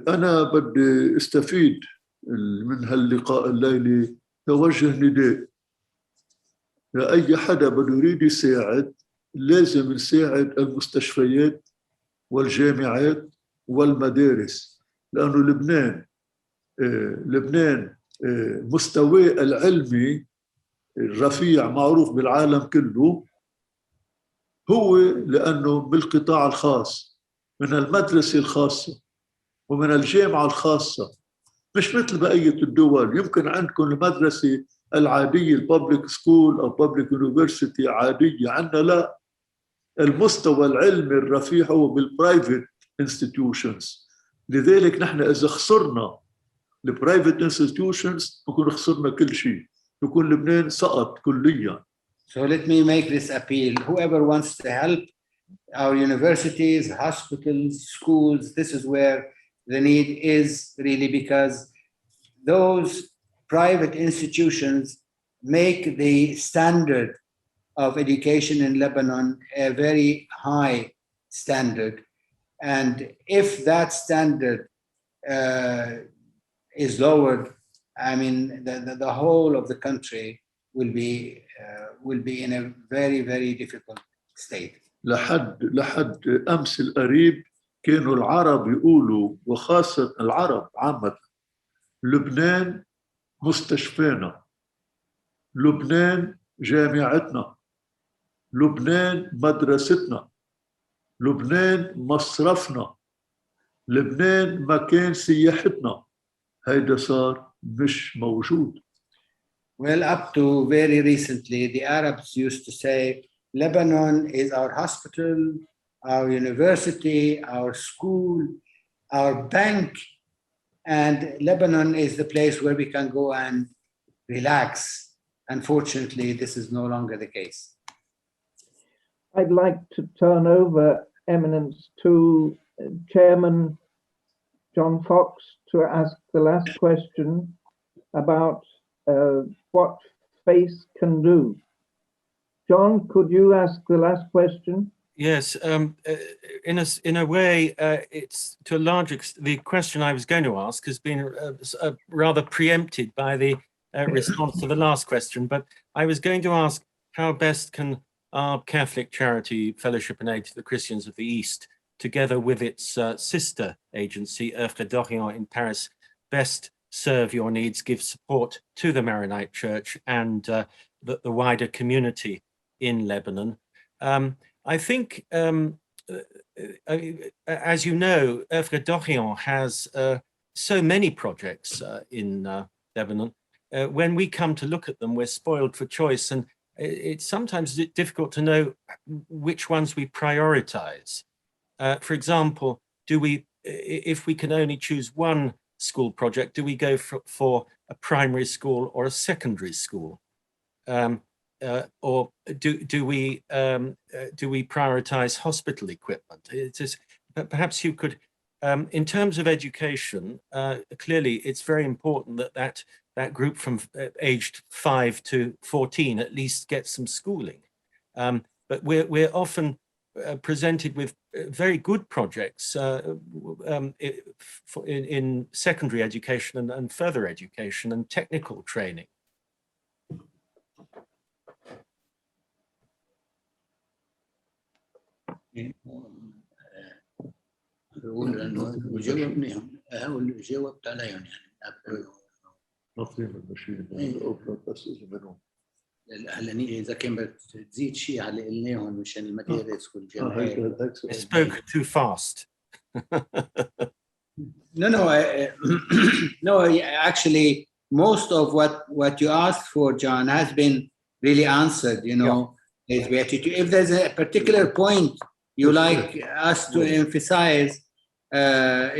أنا بدي استفيد من هاللقاء الليلي توجه نداء لأي حدا بده يريد يساعد، لازم نساعد المستشفيات والجامعات والمدارس، لأنه لبنان مستواه العلمي الرفيع معروف بالعالم كله، هو لأنه بالقطاع الخاص، من المدرسة الخاصة ومن الجامعة الخاصة، مش مثل بقية الدول. يمكن عندكم المدرسة العادية البابليك سكول أو بابليك يونيفرسيتي عادية، عندنا لا، المستوى العلمي الرفيع هو بالبرايفت انستتيوشنز. لذلك نحن إذا خسرنا البرايفت انستتيوشنز بكون خسرنا كل شيء، بكون لبنان سقط كليا. So let me make this appeal. Whoever wants to help our universities, hospitals, schools, this is where the need is really, because those private institutions make the standard of education in Lebanon a very high standard. And if that standard is lowered, I mean, the whole of the country will be in a very, very difficult state. لحد أمس القريب كانوا العرب يقولوا، وخاصة العرب عامة، لبنان مستشفانا، لبنان جامعتنا، لبنان مدرستنا، لبنان مصرفنا، لبنان مكان سياحتنا. هيدا صار مش موجود. Well, up to very recently, the Arabs used to say, Lebanon is our hospital, our university, our school, our bank, and Lebanon is the place where we can go and relax. Unfortunately, this is no longer the case. I'd like to turn over, Eminence, to Chairman John Fox to ask the last question about what faith can do. John, could you ask the last question? Yes, in a way, it's to a large extent, the question I was going to ask has been rather preempted by the response to the last question, but I was going to ask how best can our Catholic charity Fellowship and Aid to the Christians of the East, together with its sister agency, Œuvre d'Orient in Paris, best serve your needs, give support to the Maronite Church and the wider community in Lebanon. I think, as you know, Œuvre d'Orient has so many projects in Lebanon. When we come to look at them, we're spoiled for choice, and it's sometimes difficult to know which ones we prioritize. For example, if we can only choose one school project, do we go for a primary school or a secondary school? Or do we prioritize hospital equipment? Perhaps you could, in terms of education, clearly it's very important that group from aged 5 to 14 at least gets some schooling. But we're often presented with very good projects in secondary education and further education and technical training. جاوبت عليهم يعني اذا كان بتزيد شيء على اللي قلناهم مشان المدارس والجامعات. I spoke too fast. No, actually most of what you asked for, John, has been really answered, you know. Yeah. If there's a particular point you like us to emphasize,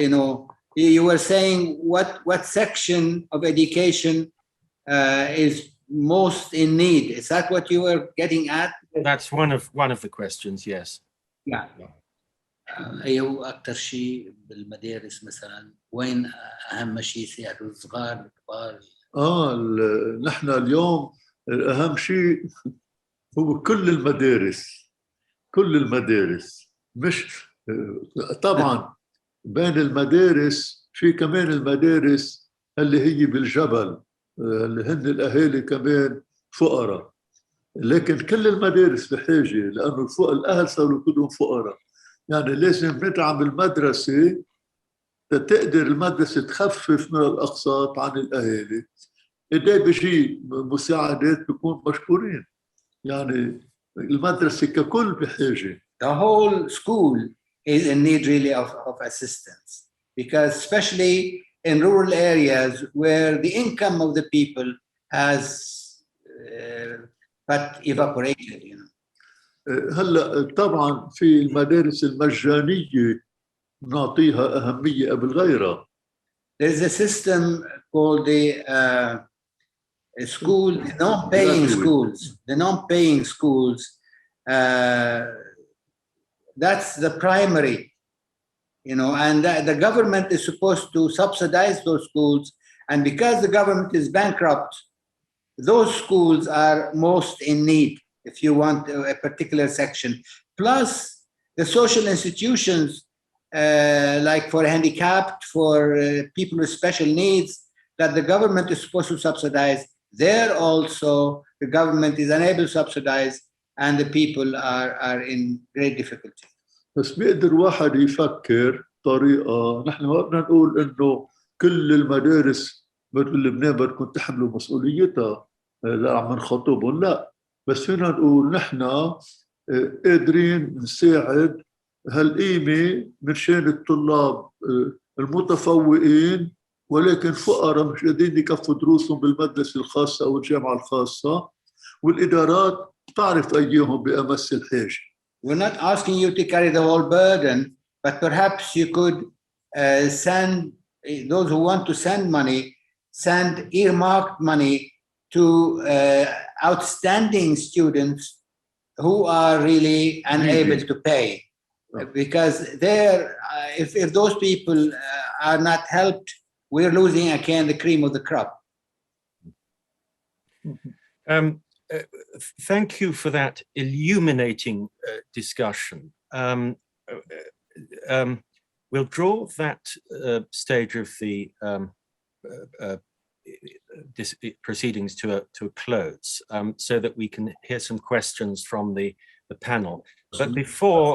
you know, you were saying what section of education is most in need. Is that what you were getting at? That's one of the questions, yes. Yeah. أيه أكتر شيء بالمدارس مثلا وين أهم شيء يساعدوا الصغار الكبار؟ نحن اليوم أهم شيء هو كل المدارس مش طبعا بين المدارس في كمان المدارس اللي هي بالجبل اللي هن الأهالي كمان فقراء، لكن كل المدارس بحاجة لأنه الأهل صاروا كلهم فقراء. يعني لازم ندعم المدرسة تقدر المدرسة تخفف من الأقساط عن الأهالي. إذا بيجي مساعدات بيكون مشكورين. يعني المدرسة ككل بحاجة. The whole school is in need really of assistance, because especially in rural areas where the income of the people has but evaporated, you know. هلا طبعا في المدارس المجانية نعطيها أهمية قبل غيرها. There is a system called the school, the non-paying schools. The non-paying schools, that's the primary, you know, and the government is supposed to subsidize those schools. And because the government is bankrupt, those schools are most in need. if you want a particular section, plus the social institutions like for handicapped, for people with special needs that the government is supposed to subsidize. There also the government is unable to subsidize and the people are in great difficulty. بس بيقدر واحد يفكر طريقة. نحن ما بدنا نقول إنه كل المدارس بلبنان بدكم تحملوا مسؤوليتها لا عم نخاطبهم، لا، بس فينا نقول نحن قادرين نساعد هالقيمة مرشان الطلاب المتفوقين ولكن فقراء مش قادرين يكفوا دروسهم بالمدرسة الخاصة أو الجامعة الخاصة، والإدارات تعرف أيهم بأمس الحاجة. We're not asking you to carry the whole burden, but perhaps you could send those who want to send money, send earmarked money to outstanding students who are really unable to pay. Because there, if those people are not helped, we're losing again the cream of the crop. Thank you for that illuminating discussion. We'll draw that stage of the proceedings to a close so that we can hear some questions from the panel. But before,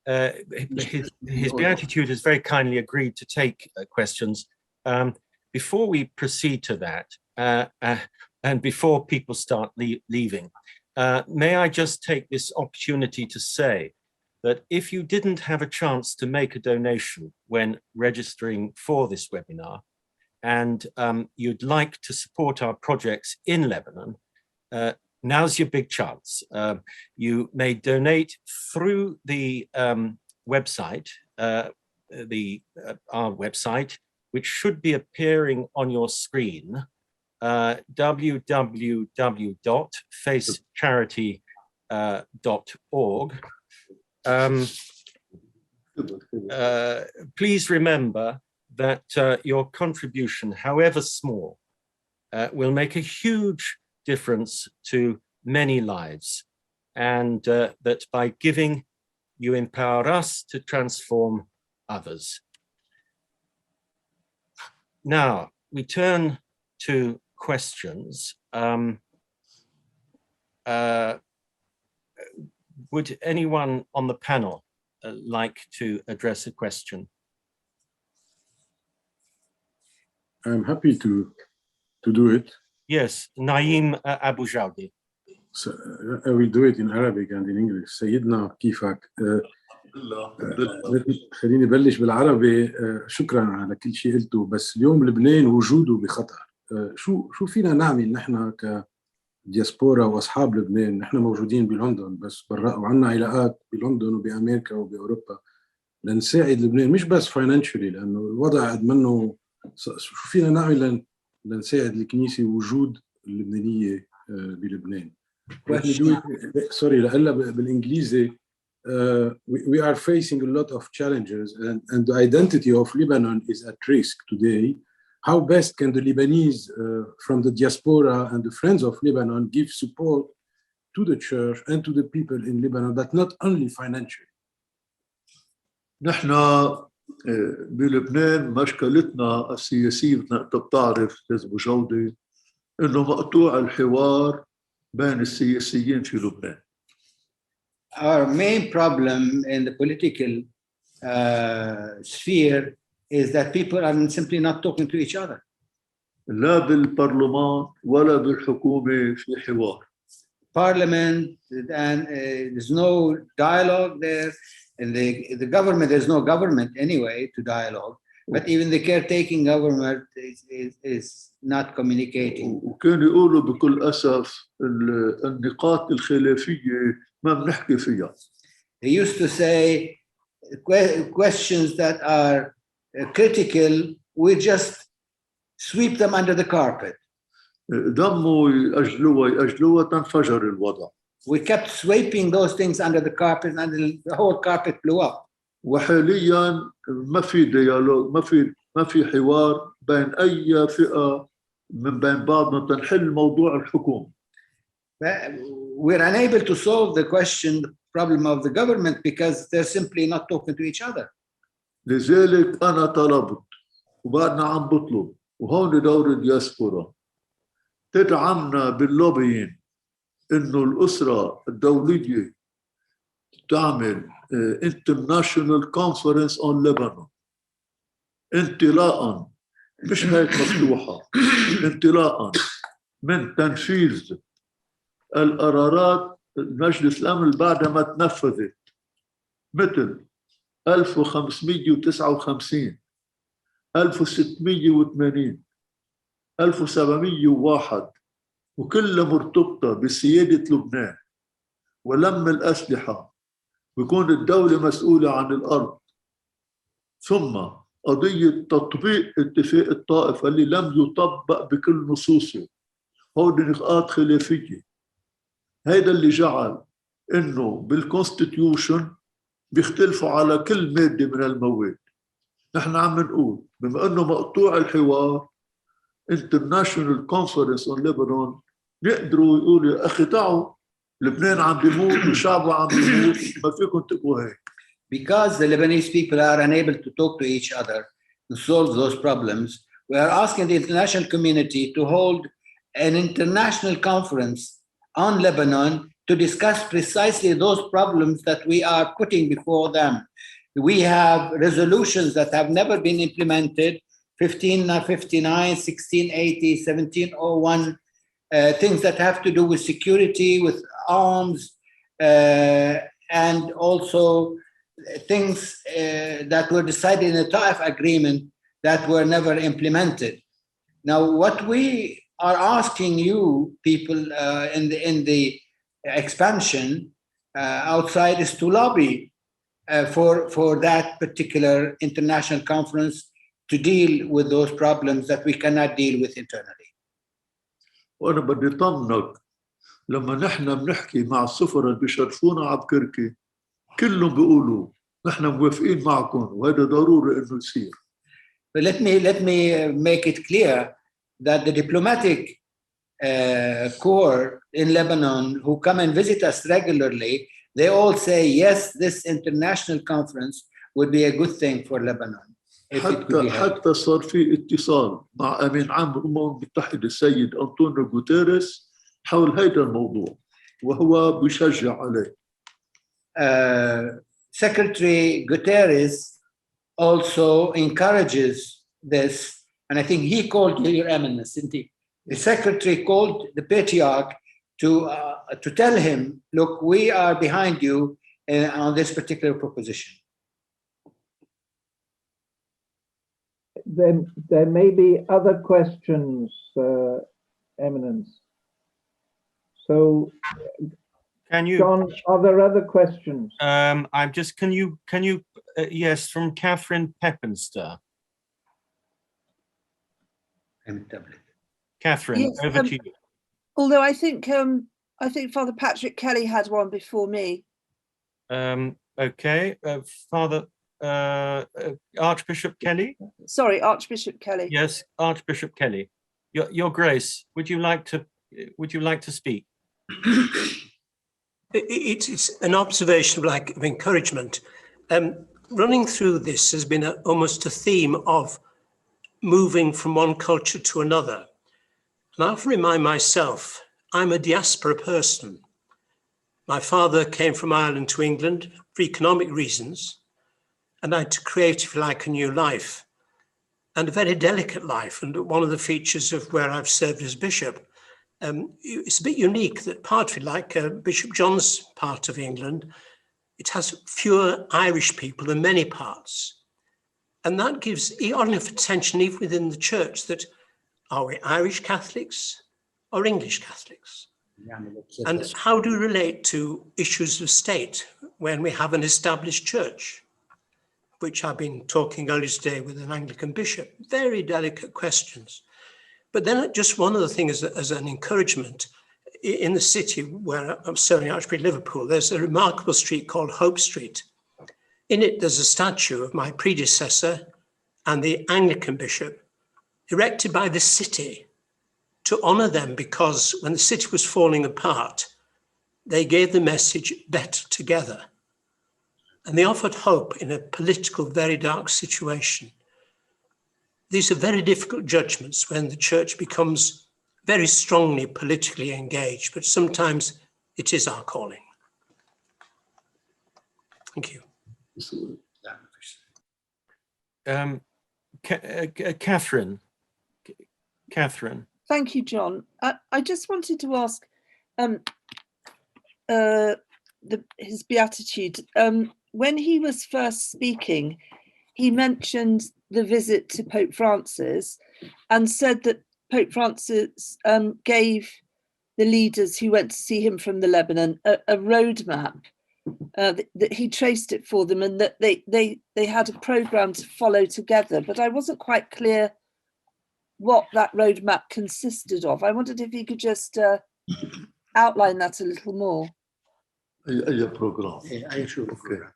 his Beatitude has very kindly agreed to take questions. Before we proceed to that, and before people start leaving, may I just take this opportunity to say that if you didn't have a chance to make a donation when registering for this webinar, and you'd like to support our projects in Lebanon, now's your big chance. You may donate through the website, our website, which should be appearing on your screen, www.facecharity.org. Please remember that your contribution, however small, will make a huge difference to many lives, and that by giving, you empower us to transform others. Now, we turn to questions. Would anyone on the panel like to address a question? I'm happy to do it. Yes, Naim Abu Jawdi. So, I will do it in Arabic and in English. سيدنا كيفك؟ خليني بلش بالعربي. شكرا على كل شيء قلته، بس اليوم لبنان وجوده بخطر. شو فينا نعمل نحن كدياسبورا واصحاب لبنان؟ نحن موجودين بلندن بس برا، وعندنا علاقات بلندن وبامريكا وباوروبا لنساعد لبنان، مش بس فاينانشلي لانه الوضع قد منه. شو فينا نعمل لنساعد الكنيسه ووجود اللبنانيه بلبنان؟ سوري لأقلها بالانجليزي. We are facing a lot of challenges, and the identity of Lebanon is at risk today. How best can the Lebanese from the diaspora and the friends of Lebanon give support to the church and to the people in Lebanon, but not only financially? نحن بلبنان مشكلتنا السياسية مثل ما انت بتعرف استاذ ابو جودي انه مقطوع الحوار بين السياسيين في لبنان. Our main problem in the political sphere is that people are simply not talking to each other. لا بالبرلمان ولا بالحكومة في حوار. Parliament, and there's no dialogue there. In the government, there's no government anyway to dialogue. But even the caretaking government is not communicating. وكانوا يقولوا بكل أسف النقاط الخلافية ما بنحكي فيها. They used to say questions that are critical, we just sweep them under the carpet. ضموا يأجلوها تنفجر الوضع. We kept sweeping those things under the carpet and the whole carpet blew up. وحاليا ما في ديالوج، ما في حوار بين أي فئة من بين بعضنا تنحل موضوع الحكومة. We're unable to solve the problem of the government because they're simply not talking to each other. لذلك أنا طلبت وبعدنا عم بطلب وهون دور الدياسبورا تدعمنا باللوبيين إنه الأسرة الدولية تعمل International Conference on Lebanon انطلاقا مش هيك مفتوحة انطلاقا من تنفيذ القرارات المجلس الأمن بعد ما تنفذت مثل 1559 1680 1701 وكلها مرتبطة بسيادة لبنان ولم الأسلحة ويكون الدولة مسؤولة عن الأرض ثم قضية تطبيق اتفاق الطائف اللي لم يطبق بكل نصوصه هودي نقاط خلافية هيدا اللي جعل إنه بالكونستيتيوشن بيختلفوا على كل مادة من المواد نحن عم نقول بما إنه مقطوع الحوار International Conference on Lebanon يقدروا يقولوا يا أخي تعوا لبنان عم بيموت وشعبه عم بيموت ما فيكم تبقوا هيك. Because the Lebanese people are unable to talk to each other to solve those problems, we are asking the international community to hold an international conference on Lebanon to discuss precisely those problems that we are putting before them. We have resolutions that have never been implemented, 1559, 1680, 1701, things that have to do with security, with arms, and also things that were decided in the Taif agreement that were never implemented. Now, what we are asking you people in the expansion outside is to lobby for that particular international conference to deal with those problems that we cannot deal with internally. وأنا بدي طمنك لما نحن بنحكي مع السفراء اللي بيشرفونا على بكركي كلهم بيقولوا نحن موافقين معكم وهذا ضروري إنه يصير. But let me make it clear that the diplomatic corps in Lebanon who come and visit us regularly, they all say yes, this international conference would be a good thing for Lebanon. حتى صار في اتصال مع أمين عام الأمم المتحدة السيد أنطونيو غوتيريس حول هذا الموضوع وهو بيشجع عليه. Secretary Guterres also encourages this, and I think he called Your Eminence, didn't he? The secretary called the Patriarch to tell him, look, we are behind you on this particular proposition. There may be other questions, Eminence. So, Can you, John, are there other questions? I'm just, can you, yes, from Catherine Peppenster. Catherine, Yes, over to you. Although I think Father Patrick Kelly had one before me. Okay, Father Archbishop Kelly. Sorry, Archbishop Kelly. Yes, Archbishop Kelly. Your Grace, would you like to speak? It's an observation of encouragement. Running through this has been almost a theme of moving from one culture to another. And I often remind myself, I'm a diaspora person. My father came from Ireland to England for economic reasons, and I had to create, if you like, a new life, and a very delicate life. And one of the features of where I've served as bishop, it's a bit unique that partly like Bishop John's part of England, it has fewer Irish people than many parts. And that gives enough attention even within the church that are we Irish Catholics or English Catholics? And how do we relate to issues of state when we have an established church, which I've been talking earlier today with an Anglican bishop? Very delicate questions. But then just one other thing as an encouragement, in the city where I'm serving Archbishop Liverpool, there's a remarkable street called Hope Street. In it, there's a statue of my predecessor and the Anglican bishop erected by the city to honor them because when the city was falling apart, they gave the message better together. And they offered hope in a political, very dark situation. These are very difficult judgments when the church becomes very strongly politically engaged, but sometimes it is our calling. Thank you. Catherine. Thank you, John. I just wanted to ask his Beatitude. When he was first speaking, he mentioned the visit to Pope Francis and said that Pope Francis gave the leaders who went to see him from the Lebanon a roadmap, that he traced it for them and that they had a program to follow together. But I wasn't quite clear what that roadmap consisted of. I wondered if you could just outline that a little more. أي بروجرام؟ I should. أوكي.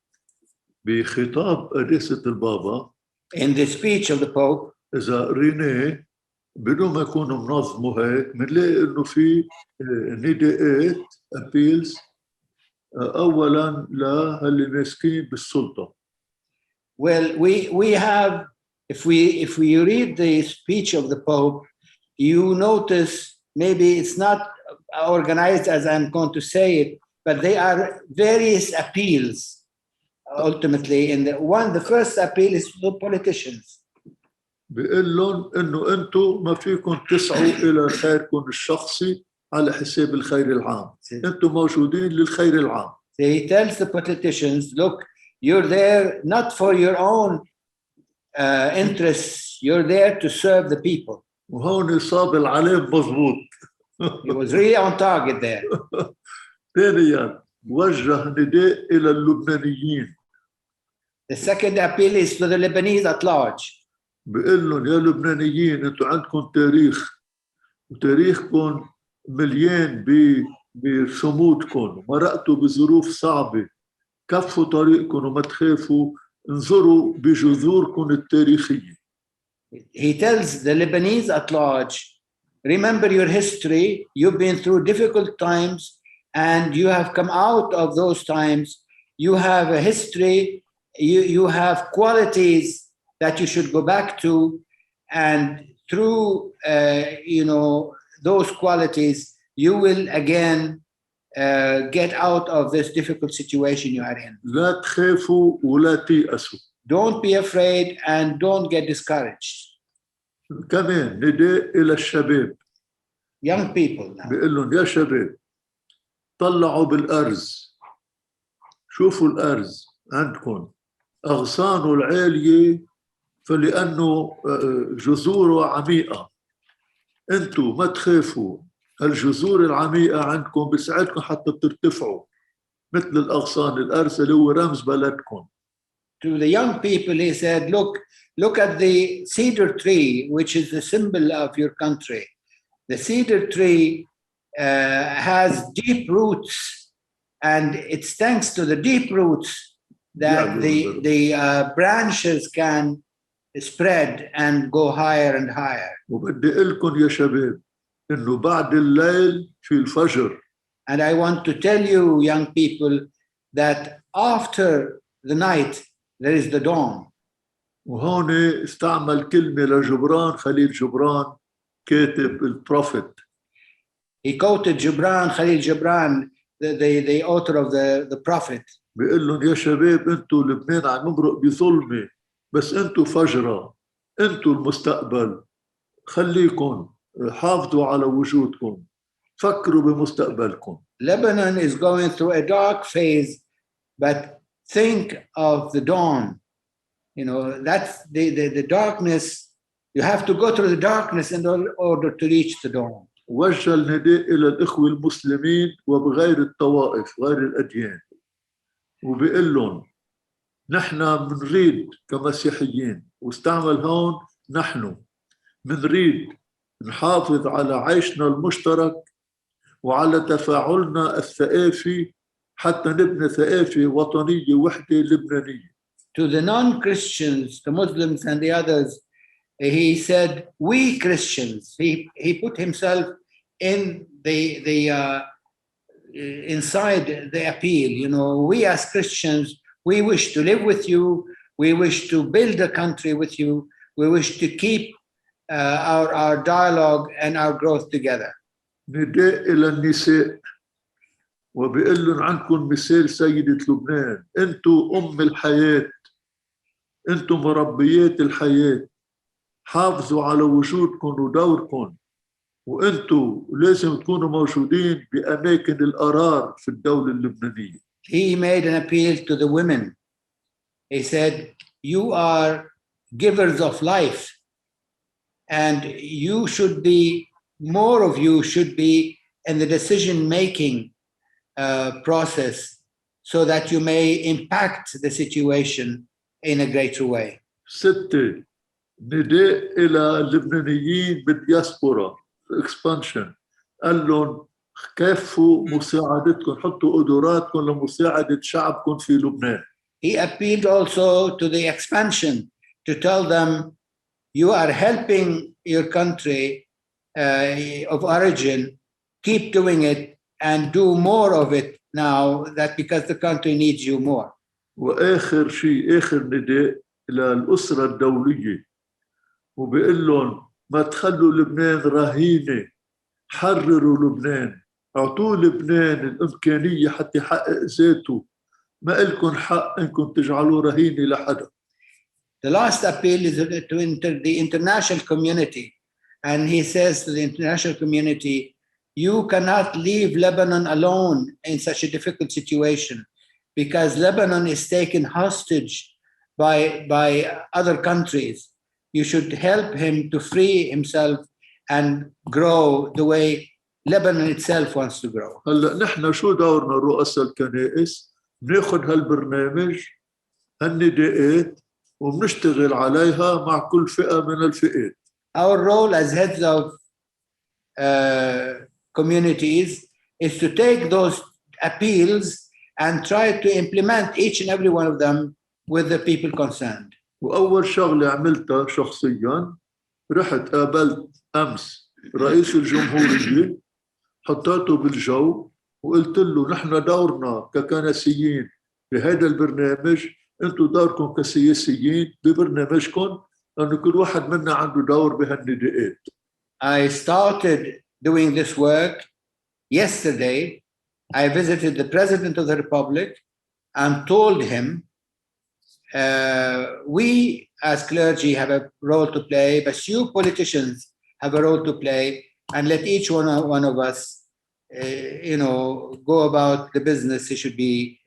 بخطاب قداسة البابا In the speech of the Pope, إذا قريناه بدون ما يكون منظمه هيك بنلاقي إنه في نداءات appeals أولاً للي ماسكين بالسلطة. well, we have, if we read the speech of the Pope, you notice maybe it's not organized as I'm going to say it, but they are various appeals ultimately. And the first appeal is to politicians. بيقول لهم إنه أنتم ما فيكم تسعوا إلى خيركم الشخصي على حساب الخير العام. أنتم موجودين للخير العام. He tells the politicians, look, you're there not for your own interests, you're there to serve the people. وهون صاب العلام مضبوط. He was really on target there. ثانياً وجه نداء إلى اللبنانيين. The second appeal is to the Lebanese at large. بيقول لهم يا لبنانيين أنتم عندكم تاريخ وتاريخكم مليان بصمودكم مرقتوا بظروف صعبة كفوا طريقكم وما تخافوا انظروا بجذوركم التاريخية. He tells the Lebanese at large, remember your history, you've been through difficult times and you have come out of those times, you have a history, you have qualities that you should go back to, and through those qualities you will again get out of this difficult situation you are in. لا تخافوا ولا تيأسوا. Don't be afraid and don't get discouraged. كمان نداء إلى الشباب. Young people now. بيقول لهم يا شباب طلعوا بالأرز شوفوا الأرز عندكم أغصانه العالية فلأنه جذوره عميقة. أنتوا ما تخافوا الجذور العميقة عندكم بساعدكم حتى ترتفعوا مثل الأغصان الأرز اللي هو رمز بلدكم. To the young people he said, look at the cedar tree, which is the symbol of your country. The cedar tree has deep roots, and it's thanks to the deep roots that the branches can spread and go higher and higher. وبدي لكم يا شباب إنه بعد الليل في الفجر. And I want to tell you, young people, that after the night there is the dawn. وهون استعمل كلمة لجبران خليل جبران كاتب البروفيت. He quoted Khalil Gibran, the author of the prophet. بيقول لهم يا شباب انتوا لبنان عم نمرق بظلمة بس انتوا فجرة انتوا المستقبل خليكم حافظوا على وجودكم فكروا بمستقبلكم. Lebanon is going through a dark phase, but think of the dawn. That's the darkness. You have to go through the darkness in order to reach the dawn. وجه النداء إلى الإخوة المسلمين وبغير الطوائف غير الأديان وبيقول لهم نحن منريد كمسيحيين واستعمل هون نحن منريد نحافظ على عيشنا المشترك وعلى تفاعلنا الثقافي حتى نبني ثقافة وطنية وحدة لبنانية. To the non-Christians, the Muslims and the others, he said, we Christians, he put himself in inside the appeal. You know, we as Christians, we wish to live with you. We wish to build a country with you. We wish to keep our dialogue and our growth together. نداء إلى النساء وبيقول لهم عندكم مثال سيدة لبنان، أنتم أم الحياة، أنتم مربيات الحياة، حافظوا على وجودكم ودوركم، وأنتم لازم تكونوا موجودين بأماكن القرار في الدولة اللبنانية. He made an appeal to the women. He said, you are givers of life, and you should be, more of you should be in the decision-making process so that you may impact the situation in a greater way. 6 نداء إلى اللبنانيين بالدياسبورا expansion، قال لهم كافوا مساعدتكم، حطوا قدراتكم لمساعدة شعبكم في لبنان. He appealed also to the expansion to tell them, you are helping your country of origin, keep doing it and do more of it now, that because the country needs you more. وآخر شيء، آخر نداء إلى الأسرة الدولية، وبيقول لهم ما تخلوا لبنان رهينة، حرروا لبنان، أعطوا لبنان الإمكانية حتى يحقق ذاته، ما إلكم حق إنكم تجعلوا رهينة لحدا. The last appeal is to the international community. And he says to the international community, you cannot leave Lebanon alone in such a difficult situation, because Lebanon is taken hostage by other countries. You should help him to free himself and grow the way Lebanon itself wants to grow. هلا نحن شو دورنا رؤساء الكنائس؟ بناخذ هالبرنامج هالنداءات وبنشتغل عليها مع كل فئة من الفئات. Our role as heads of communities is to take those appeals and try to implement each and every one of them with the people concerned. وأول شغلة عملتها شخصياً، رحت قابلت أمس رئيس الجمهورية، حطيته بالجو وقلت له نحن دورنا ككنسيين بهذا البرنامج، أنتم دوركم كسياسيين ببرنامجكم، لأن كل واحد منا عنده دور بهالنداءات. I started doing this work yesterday. I visited the President of the Republic and told him, we as clergy have a role to play, but you politicians have a role to play, and let each one of us, go about the business he should be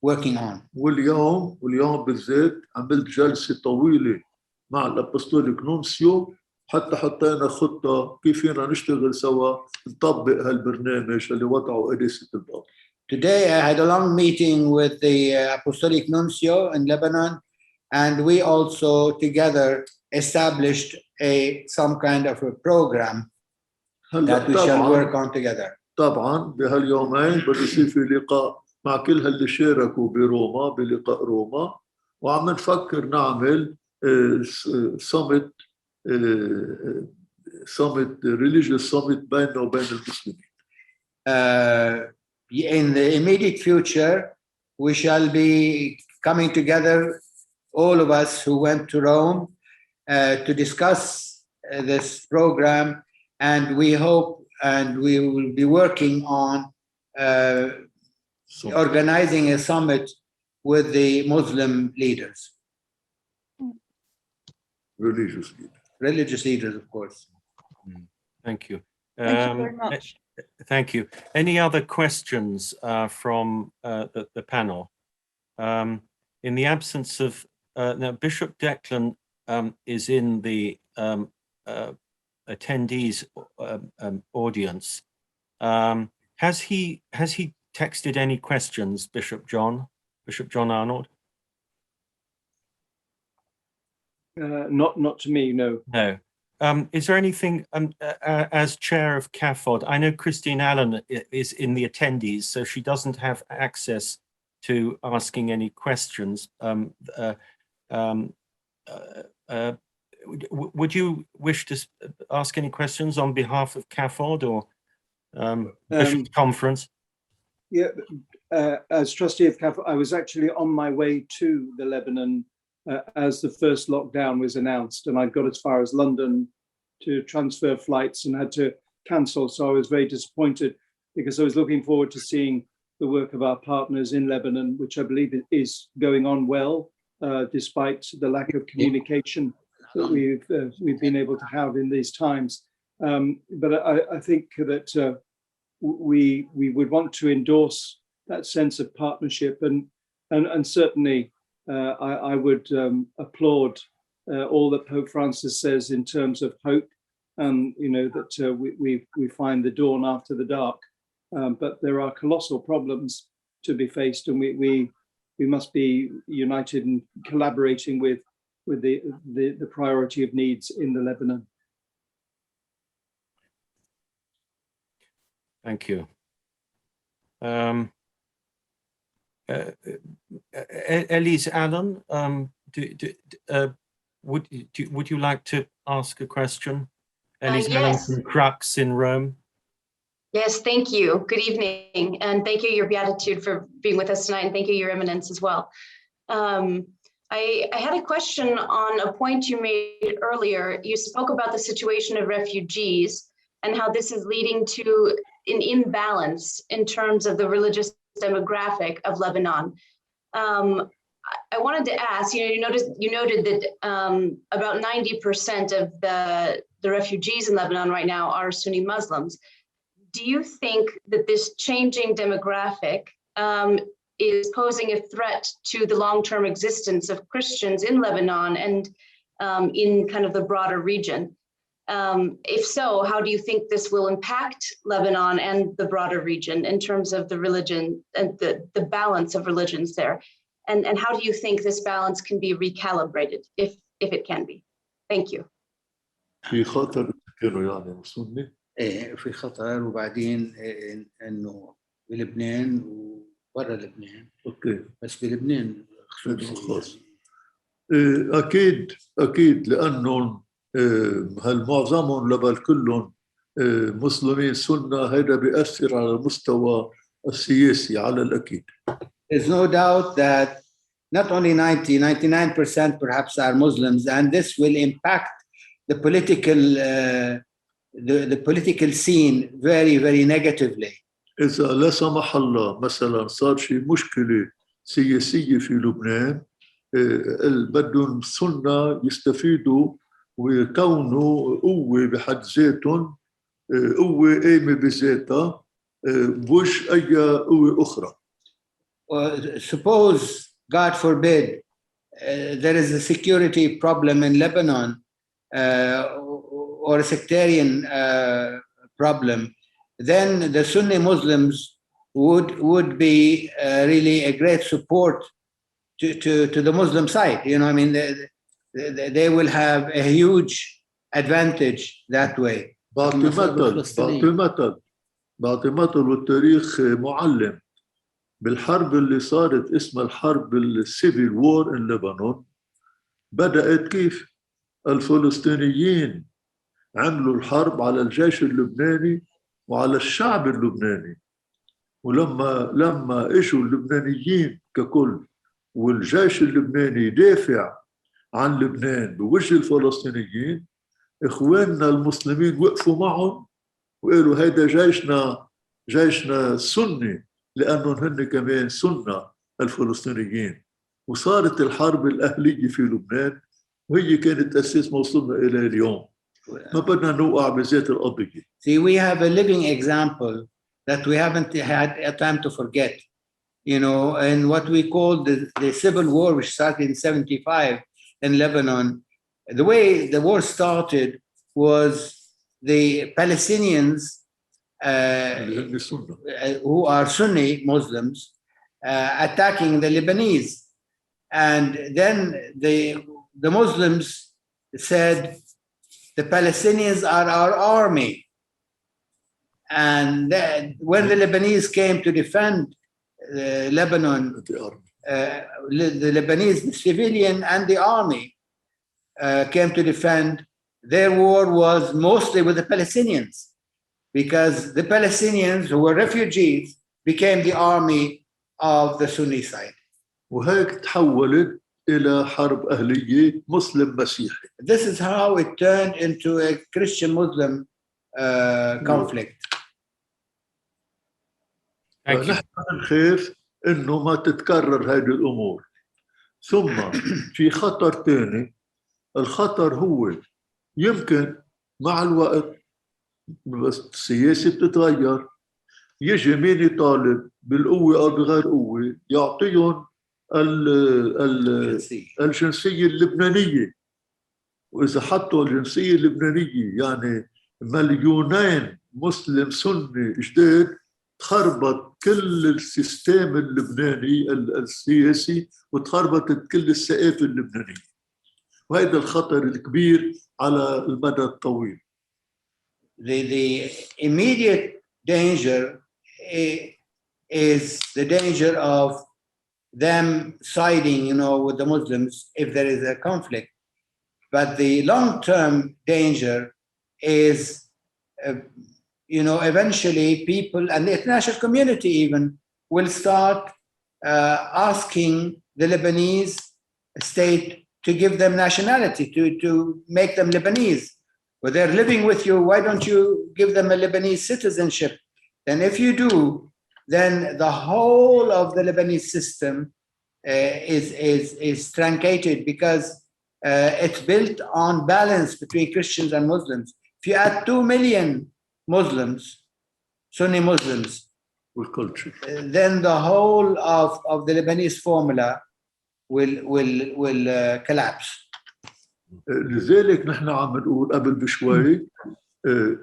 working on. واليوم بالذات عملت جلسة طويلة مع الأبوستوليك نونسيو، حتى حطينا خطة كيف فينا نشتغل سوا نطبق هالبرنامج اللي وضعه قداسة البابا. Today I had a long meeting with the Apostolic Nuncio in Lebanon, and we also together established some kind of a program that we shall work on together. طبعا بهاليومين بده يصير في لقاء مع كل هاللي شاركوا بروما بلقاء روما، وعم نفكر نعمل summit religious summit بيننا وبين المسلمين. In the immediate future, we shall be coming together, all of us who went to Rome, to discuss this program, and we hope and we will be working on organizing a summit with the Muslim leaders. Religious leaders, of course. Thank you. Thank you very much. Thank you. Any other questions from the panel? In the absence of now, Bishop Declan is in the attendees audience. Has he texted any questions, Bishop John Arnold? Not to me, no. No. Is there anything, as chair of CAFOD, I know Christine Allen is in the attendees, so she doesn't have access to asking any questions. would you wish to ask any questions on behalf of CAFOD or Bishops' Conference? Yeah, as trustee of CAF, I was actually on my way to the Lebanon as the first lockdown was announced, and I got as far as London to transfer flights and had to cancel. So I was very disappointed because I was looking forward to seeing the work of our partners in Lebanon, which I believe is going on well, despite the lack of communication that we've been able to have in these times. But I think that we would want to endorse that sense of partnership, and certainly I would applaud all that Pope Francis says in terms of hope, that we find the dawn after the dark. But there are colossal problems to be faced, and we must be united and collaborating with the priority of needs in the Lebanon. Thank you. Elise Allen, would you like to ask a question? Elise Allen from Crux in Rome. Yes, thank you. Good evening, and thank you, Your Beatitude, for being with us tonight, and thank you, Your Eminence, as well. I had a question on a point you made earlier. You spoke about the situation of refugees and how this is leading to an imbalance in terms of the religious demographic of Lebanon. I wanted to ask, you noted that about 90% of the refugees in Lebanon right now are Sunni Muslims. Do you think that this changing demographic is posing a threat to the long-term existence of Christians in Lebanon and in kind of the broader region? If so, how do you think this will impact Lebanon and the broader region in terms of the religion and the balance of religions there? And how do you think this balance can be recalibrated, if it can be? Thank you. في خطر كانوا يعني وصلني في خطر، وبعدين انه بلبنان وبرا لبنان. اوكي بس بلبنان خاص. اكيد لانهم هالمعظمهم لبل كلهم مسلمين سنة، هذا بيأثر على المستوى السياسي على الأكيد. There's no doubt that not only 99% perhaps are Muslims, and this will impact the political scene very, very negatively. إذا لا سمح الله مثلا صار شيء مشكلة سياسية في لبنان، بدهم السنة يستفيدوا ويكونوا قوة بحد ذاتهم، قوة قايمة بذاتها، مش أي قوة أخرى. Suppose, God forbid, there is a security problem in Lebanon or a sectarian problem, then the Sunni Muslims would be really a great support to the Muslim side. I mean, they will have a huge advantage that way. بعطي مثل والتاريخ معلم. بالحرب اللي صارت اسمها الحرب السيفيل وور in لبنان، بدأت كيف؟ الفلسطينيين عملوا الحرب على الجيش اللبناني وعلى الشعب اللبناني، ولما اجوا اللبنانيين ككل والجيش اللبناني يدافع عن لبنان بوجه الفلسطينيين، اخواننا المسلمين وقفوا معهم وقالوا هيدا جيشنا سني، لانهم هن كمان سنة الفلسطينيين. وصارت الحرب الأهلية في لبنان، وهي كانت أساس ما وصلنا إلى اليوم. ما بدنا نوقع بذات القضية. See, we have a living example that we haven't had a time to forget. And what we call the civil war, which started in 1975 in Lebanon, the way the war started was the Palestinians who are Sunni Muslims attacking the Lebanese. And then the Muslims said, the Palestinians are our army. And then when the Lebanese came to defend Lebanon, the Lebanese, the civilian and the army, came to defend, their war was mostly with the Palestinians, because the Palestinians who were refugees became the army of the Sunni side. وهيك تحولت إلى حرب أهلية مسلم مسيحي. This is how it turned into a Christian-Muslim conflict. Thank you. نحن نخاف إنه ما تتكرر هذه الأمور. ثم في خطر ثاني، الخطر هو يمكن مع الوقت بس السياسة بتتغير، يجي مين يطالب بالقوة أو بغير قوة يعطيهم الجنسية اللبنانية، وإذا حطوا الجنسية اللبنانية يعني مليونين مسلم سني جداد، تخربط كل السيستم اللبناني السياسي وتخربطت كل الثقافة اللبنانية، وهذا الخطر الكبير على المدى الطويل. The immediate danger is the danger of them siding, with the Muslims if there is a conflict. But the long-term danger is, eventually people and the international community even will start asking the Lebanese state to give them nationality, to make them Lebanese. Well, they're living with you, why don't you give them a Lebanese citizenship? And if you do, then the whole of the Lebanese system is truncated, because it's built on balance between Christians and Muslims. If you add 2 million Muslims, Sunni Muslims, then the whole of the Lebanese formula will collapse. لذلك نحن عم نقول قبل بشوي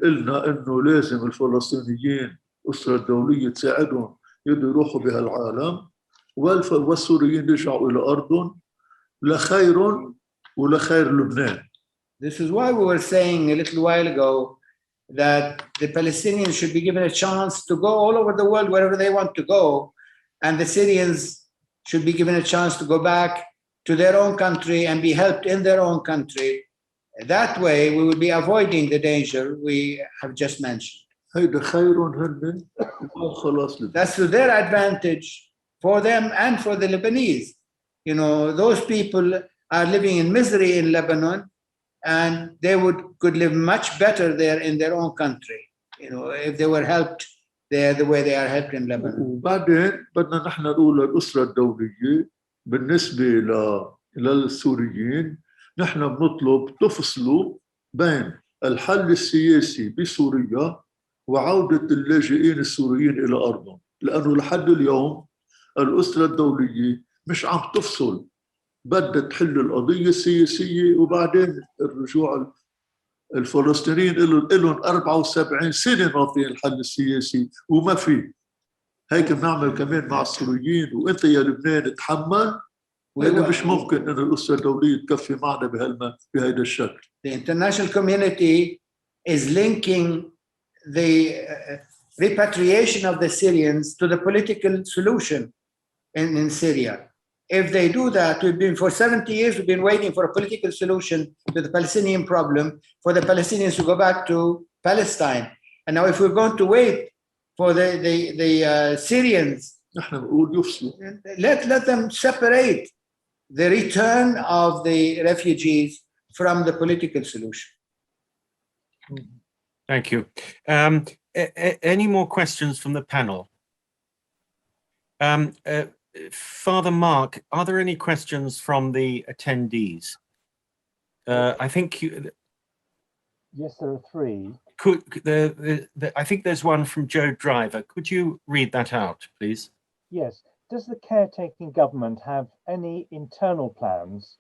قلنا انه لازم الفلسطينيين الاسره الدوليه تساعدهم يقدروا يروحوا بهالعالم، والسوريين يرجعوا الى ارضهم لخيرهم ولخير لبنان. This is why we were saying a little while ago that the Palestinians should be given a chance to go all over the world wherever they want to go, and the Syrians should be given a chance to go back to their own country and be helped in their own country. That way, we will be avoiding the danger we have just mentioned. That's to their advantage, for them and for the Lebanese. Those people are living in misery in Lebanon, and they could live much better there in their own country, if they were helped there the way they are helped in Lebanon. وبعدين بدنا نحن نقول للأسرة الدولية بالنسبة للسوريين، نحن بنطلب تفصلوا بين الحل السياسي بسوريا وعودة اللاجئين السوريين إلى أرضهم، لأنه لحد اليوم الأسرة الدولية مش عم تفصل، بدها تحل القضية السياسية وبعدين الرجوع. الفلسطينيين لهم 74 سنة ما في الحل السياسي وما في. هيك بنعمل كمان مع السوريين، وانت يا لبنان تحمل، لأنه مش ممكن أن الأسرة الدولية تكفي معنا بهذا الشكل. The international community is linking the repatriation of the Syrians to the political solution in Syria. If they do that, for 70 years, we've been waiting for a political solution to the Palestinian problem, for the Palestinians to go back to Palestine. And now if we're going to wait for the Syrians, let them separate the return of the refugees from the political solution. Thank you. Any more questions from the panel? Father Mark, are there any questions from the attendees? I think yes, there are three. I think there's one from Joe Driver. Could you read that out, please? Yes. Does the caretaking government have any internal plans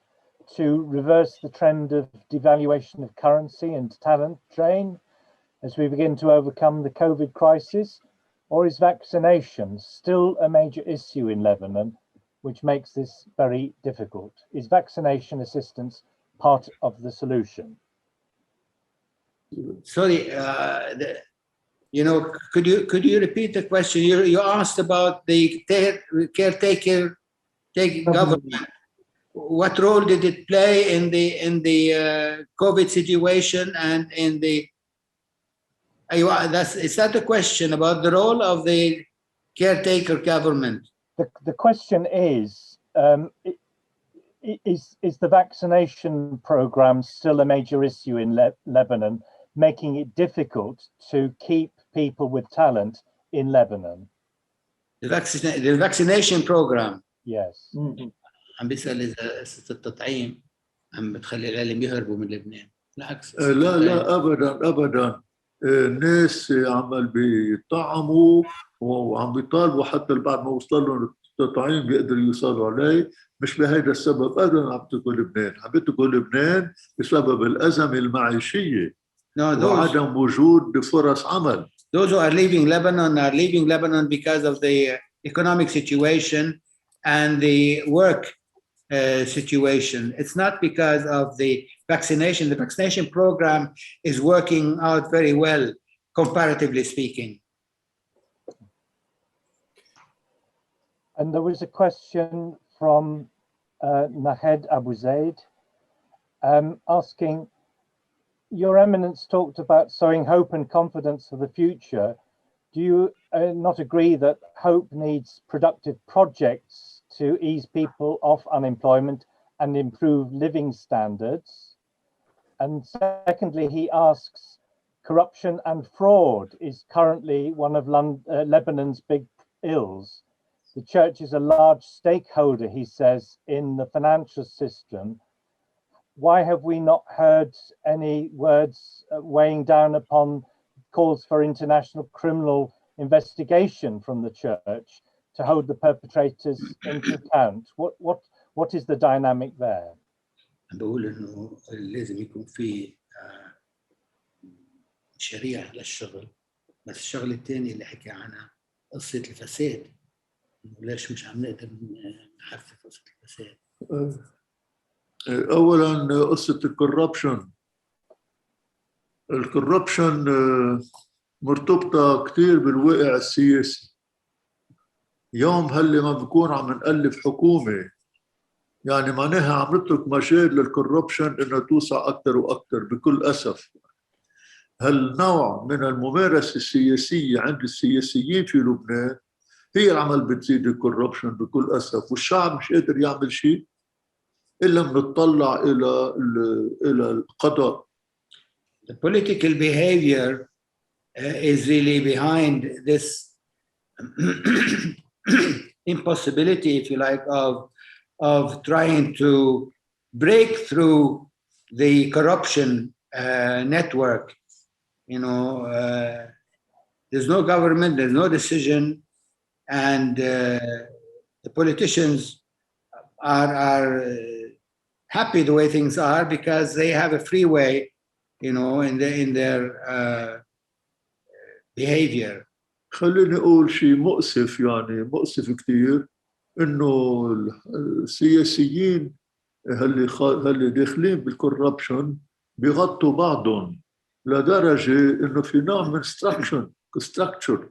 to reverse the trend of devaluation of currency and talent drain as we begin to overcome the COVID crisis? Or is vaccination still a major issue in Lebanon, which makes this very difficult? Is vaccination assistance part of the solution? Sorry, could you repeat the question? You asked about the caretaker government. what role did it play in the COVID situation and in the? Is that the question about the role of the caretaker government? The question is the vaccination program still a major issue in Lebanon, making it difficult to keep people with talent in Lebanon? The vaccination program. Yes. عم بيسأل إذا قصة التطعيم عم بتخلي العالم يهربوا من لبنان. بالعكس. لا أبدا أبدا. الناس عمال بيطعموا وعم بيطالبوا حتى بعد ما وصل لهم التطعيم بيقدروا يوصلوا عليه. مش بهذا السبب أبدا عم تدخل لبنان. عم تدخل لبنان بسبب الأزمة المعيشية وعدم وجود فرص عمل. Those who are leaving Lebanon because of the economic situation and the work situation. It's not because of the vaccination. The vaccination program is working out very well, comparatively speaking. And there was a question from Nahed Abu Zaid asking, Your Eminence talked about sowing hope and confidence for the future. Do you not agree that hope needs productive projects to ease people off unemployment and improve living standards? And secondly, he asks, corruption and fraud is currently one of Lebanon's big ills. The church is a large stakeholder, he says, in the financial system. Why have we not heard any words weighing down upon calls for international criminal investigation from the church to hold the perpetrators into account? What is the dynamic there? بقول إنه لازم يكون في شريعة للشغل، بس الشغل الثاني اللي حكي عنها قصة الفساد. ليش مش عم نقدر نحفف قصة الفساد؟ أولاً قصة الكوربشن مرتبطة كتير بالواقع السياسي. يوم هاللي ما بكون عم نألف حكومة يعني معناها عم نترك مجال للكوربشن إنه توسع أكثر وأكثر بكل أسف. هالنوع من الممارسة السياسية عند السياسيين في لبنان هي العمل بتزيد الكوربشن بكل أسف، والشعب مش قادر يعمل شيء إلا منطلع إلى القضاء. The political behavior is really behind this impossibility, if you like, of trying to break through the corruption network. You know, there's no government, there's no decision, and the politicians are happy the way things are because they have a free way, you know, in their behavior. خليني أقول شيء مؤسف، يعني مؤسف كتير إنه السياسيين اللي داخلين بالكوربشن بيغطوا بعضهم لدرجة إنه في نوع من structure،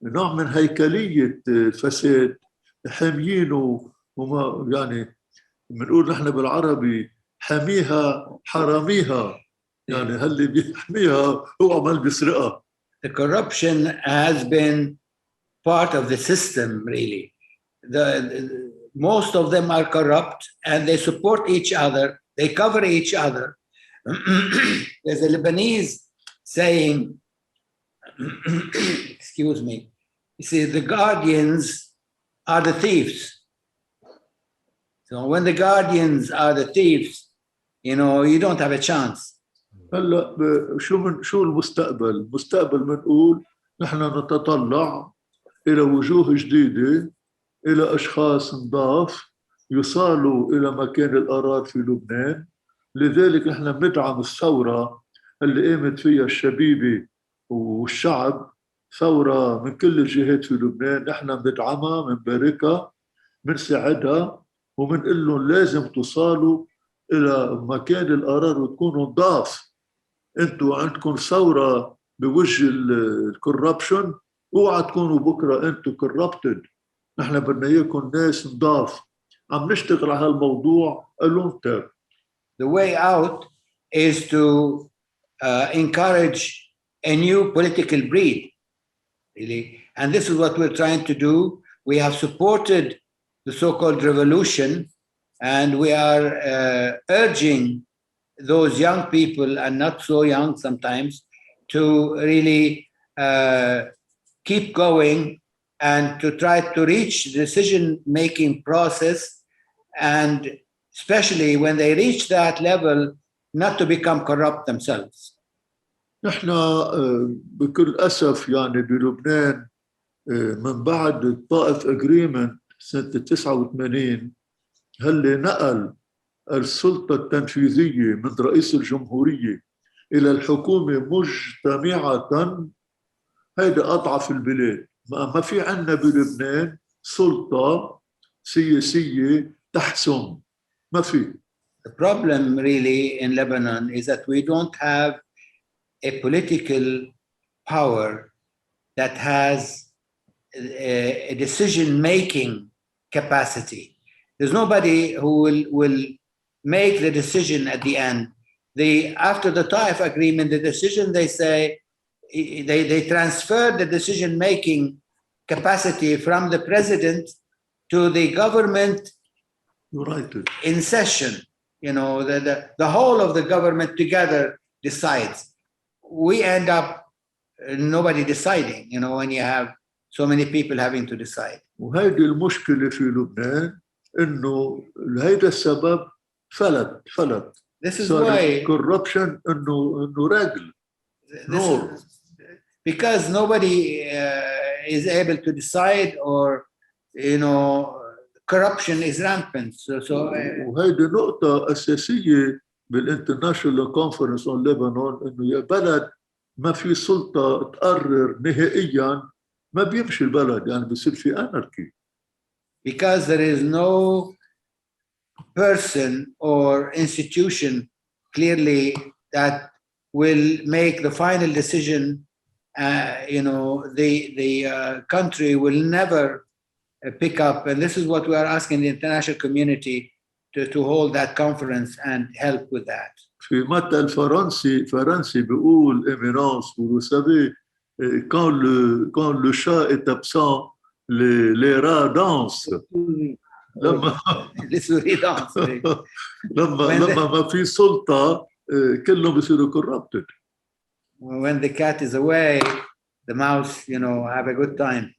نوع من هيكلية فساد حاميينه، وما يعني بنقول نحن بالعربي حاميها حراميها، يعني هاللي بيحميها هو عمال بيسرقها. The corruption has been part of the system, really. Most of them are corrupt and they support each other, they cover each other. There's a Lebanese saying, excuse me, you see, the guardians are the thieves. So when the guardians are the thieves, you know, you don't have a chance. هلا شو المستقبل؟ المستقبل بنقول نحن نتطلع إلى وجوه جديدة، إلى أشخاص نضاف يصالوا إلى مكان القرار في لبنان. لذلك نحن بندعم الثورة اللي قامت فيها الشبيبة والشعب، ثورة من كل الجهات في لبنان. نحن بندعمها، بنباركها، بنساعدها، وبنقول لهم لازم توصلوا إلى مكان القرار وتكونوا نضاف. انتوا عندكم ثورة بوجه الكوربشن، اوعى تكونوا بكرة انتوا كوربتد. نحن بدنا اياكم ناس نضاف عم نشتغل على هالموضوع a long term. The way out is to encourage a new political breed, really. And this is what we're trying to do. We have supported the so-called revolution, and we are urging those young people, and not so young sometimes, to really keep going and to try to reach the decision-making process, and especially when they reach that level, not to become corrupt themselves. نحن بكل أسف يعني بلبنان من بعد الطائف اجريمنت سنة 89 هل نقل السلطة التنفيذية من رئيس الجمهورية إلى الحكومة مجتمعة، هيدا أضعف البلاد. ما في عنا بلبنان سلطة سياسية تحسم، ما في. The problem really in Lebanon is that we don't have a political power that has a decision-making capacity. There's nobody who will make the decision at the end. After the Taif agreement, the decision, they say, they transferred the decision-making capacity from the president to the government in session. You know, the whole of the government together decides. We end up nobody deciding, you know, when you have so many people having to decide. وهيدي المشكلة في لبنان إنه هيدا السبب فلت. This is why corruption إنه راجل. Because nobody is able to decide, or you know, corruption is rampant. وهيدي نقطة أساسية بالانترناشونال كونفرنس اون لبنان، إنه يا بلد ما في سلطة تقرر نهائيا ما بيمشي البلد، يعني بيصير في anarchy. Because there is no person or institution clearly that will make the final decision. You know, the country will never pick up, and this is what we are asking the international community to hold that conference and help with that. في مثل فرنسي بيقول Eminence, vous savez, quand le chat est absent, les rats dansent. لما ما في سلطة كلهم بيصيروا corrupted. When the cat is away, the mouse, you know, have a good time.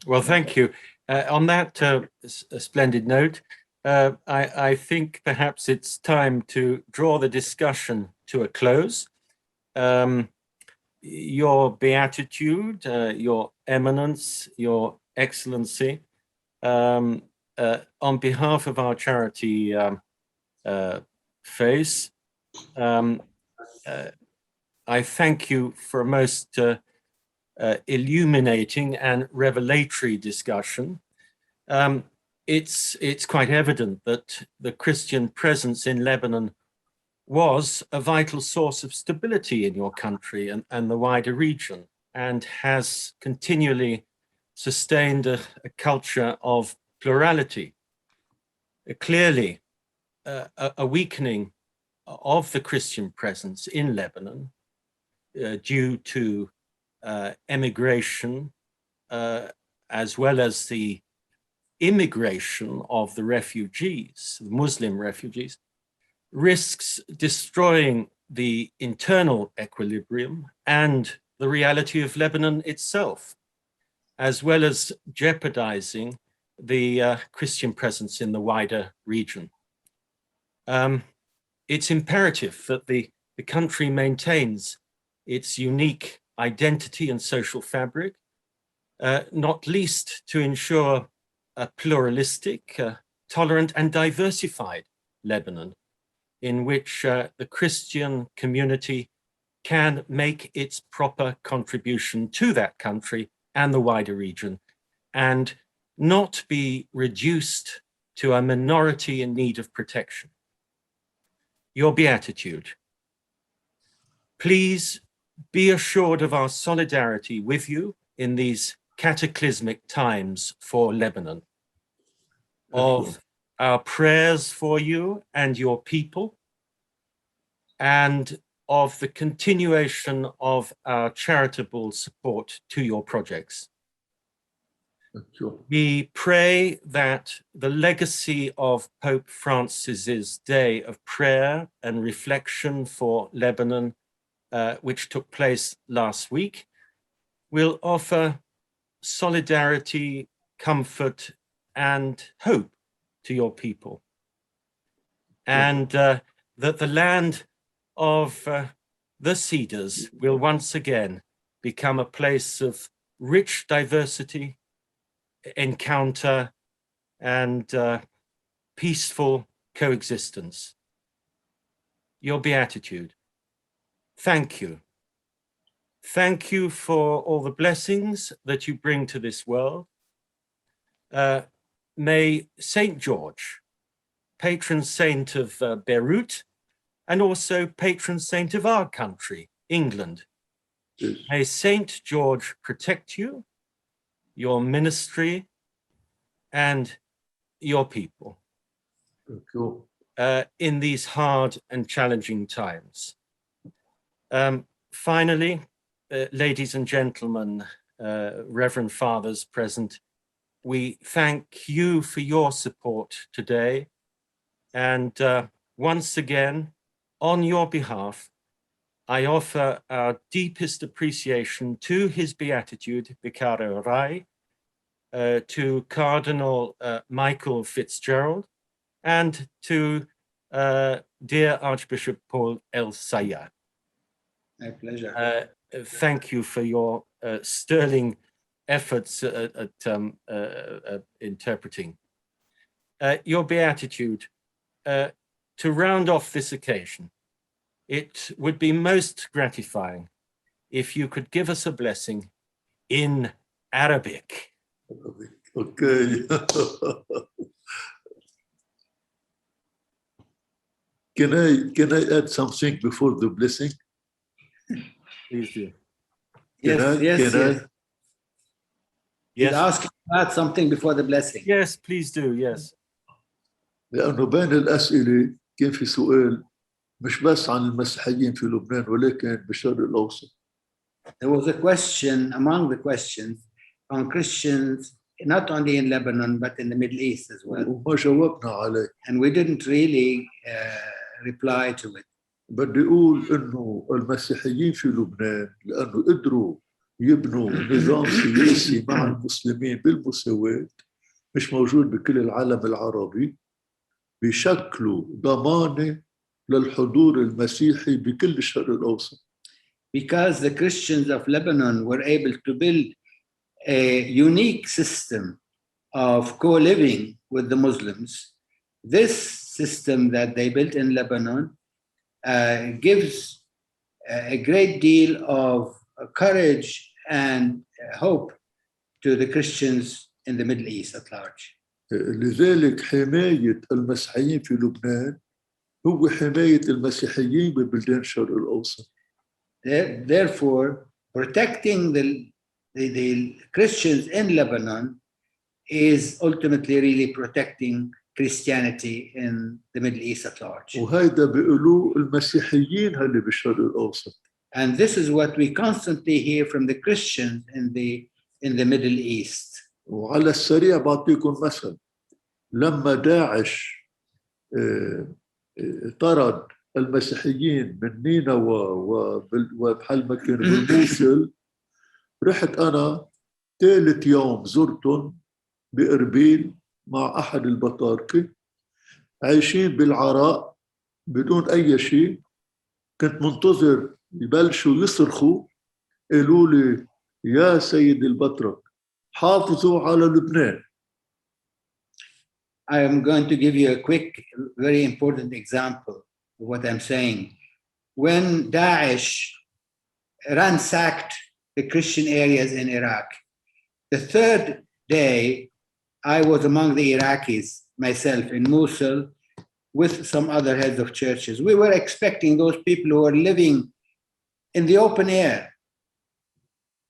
Well, thank you. On that splendid note, I think perhaps it's time to draw the discussion to a close. Your Beatitude, Your Eminence, Your Excellency, on behalf of our charity FACE, I thank you for a most illuminating and revelatory discussion. It's quite evident that the Christian presence in Lebanon was a vital source of stability in your country and the wider region, and has continually sustained a culture of plurality. Clearly, a weakening of the Christian presence in Lebanon due to emigration, as well as the immigration of the refugees, Muslim refugees, risks destroying the internal equilibrium and the reality of Lebanon itself, as well as jeopardizing the Christian presence in the wider region. It's imperative that the country maintains its unique identity and social fabric, not least to ensure a pluralistic, tolerant and diversified Lebanon, in which the Christian community can make its proper contribution to that country and the wider region, and not be reduced to a minority in need of protection. Your Beatitude. Please be assured of our solidarity with you in these cataclysmic times for Lebanon, of our prayers for you and your people, and of the continuation of our charitable support to your projects. Thank you. We pray that the legacy of Pope Francis's day of prayer and reflection for Lebanon, which took place last week, will offer solidarity, comfort, and hope to your people. And that the land of the Cedars will once again become a place of rich diversity, encounter, and peaceful coexistence. Your Beatitude. Thank you. Thank you for all the blessings that you bring to this world. May Saint George, patron saint of Beirut, and also patron saint of our country, England, Yes. may Saint George protect you, your ministry, and your people Thank you. in these hard and challenging times. Finally, ladies and gentlemen, Reverend Fathers present, we thank you for your support today. And once again, on your behalf, I offer our deepest appreciation to His Beatitude, Bechara, to Cardinal Michael Fitzgerald, and to dear Archbishop Paul El Sayah. My pleasure. Thank you for your sterling efforts at interpreting. Your Beatitude, to round off this occasion, it would be most gratifying if you could give us a blessing in Arabic. Okay. Can I add something before the blessing? Please do. Yes, yes. He's Yes, asking about something before the blessing. yes, please do, yes. لأنه بين الأسئلة كان في سؤال مش بس عن المسيحيين في لبنان ولكن بالشرق الأوسط. There was a question among the questions on Christians, not only in Lebanon, but in the Middle East as well. وما جاوبنا عليه. And we didn't really reply to it. بدي أقول إنه المسيحيين في لبنان لأنه قدروا يبنوا نظام سياسي مع المسلمين بالمساواة مش موجود بكل العالم العربي، بيشكلوا ضمانة للحضور المسيحي بكل الشرق الأوسط. Because the Christians of Lebanon were able to build a unique system of co-living with the Muslims, this system that they built in Lebanon gives a great deal of courage and hope to the Christians in the Middle East at large. لذلك حماية المسيحيين في لبنان هو حماية المسيحيين ببلدان الشرق الأوسط. Therefore, protecting the Christians in Lebanon is ultimately really protecting Christianity in the Middle East at large. وهيدا بيقولوه المسيحيين هاللي بالشرق الأوسط. And this is what we constantly hear from the Christians in the Middle East. وعلى السريع بعطيكم مثل. لما داعش طرد المسيحيين من نينوى وبحال ما كان بالموصل، رحت أنا ثالث يوم زرتهم بإربيل مع أحد البطاركة عايشين بالعراء بدون أي شيء. كنت منتظر يبلشوا يصرخوا، قالوا لي يا سيد البطرك حافظوا على لبنان. I am going to give you a quick, very important example of what I'm saying. When Daesh ransacked the Christian areas in Iraq, the third day, I was among the Iraqis myself in Mosul with some other heads of churches. We were expecting those people who are living in the open air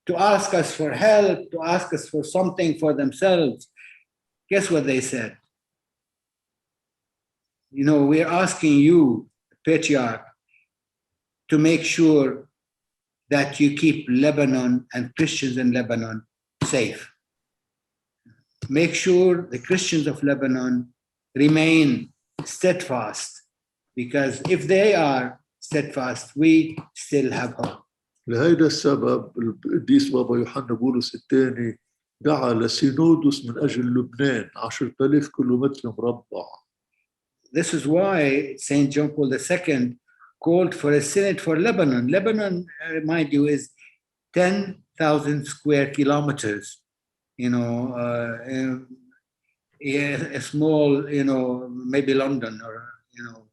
to ask us for help, to ask us for something for themselves. Guess what they said? you know, we're asking you, Patriarch, to make sure that you keep Lebanon and Christians in Lebanon safe. Make sure the Christians of Lebanon remain steadfast, because if they are steadfast, we still have hope. لهذا السبب القديس بابا يوحنا بولس الثاني دعا لسينودوس من أجل لبنان 10,000 كيلومتر مربع. This is why St. John Paul II called for a synod for Lebanon. Lebanon, I remind you, is 10,000 square kilometers. You know, a small, you know, maybe London or, you know,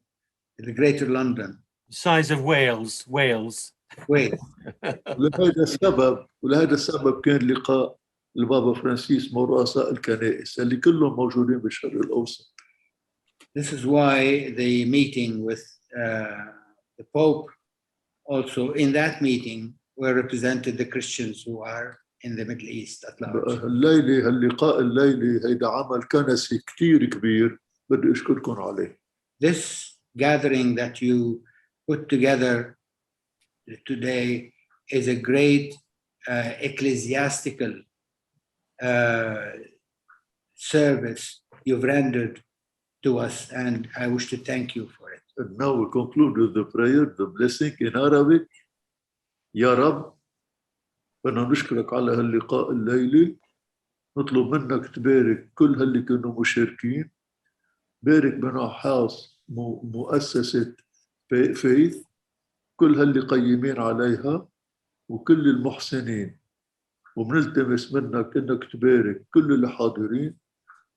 the greater London. Size of Wales. Wait, ولهذا السبب كان لقاء البابا فرانسيس مع رؤساء الكنائس اللي كلهم موجودين بالشرق الأوسط. this is why the meeting with the Pope, also in that meeting were represented the Christians who are in the Middle East at large. اللقاء الليلي هيدا عمل كنسي كتير كبير بدي أشكركم عليه. This gathering that you put together today is a great ecclesiastical service you've rendered to us, and I wish to thank you for it. And now we conclude with the prayer, the blessing in Arabic. يا رب بدنا نشكرك على هاللقاء الليلي، نطلب منك تبارك كل هاللي كانوا مشاركين، بارك بنحاس مؤسسة فيث، كل هاللي قيمين عليها وكل المحسنين، وبنلتمس منك انك تبارك كل اللي حاضرين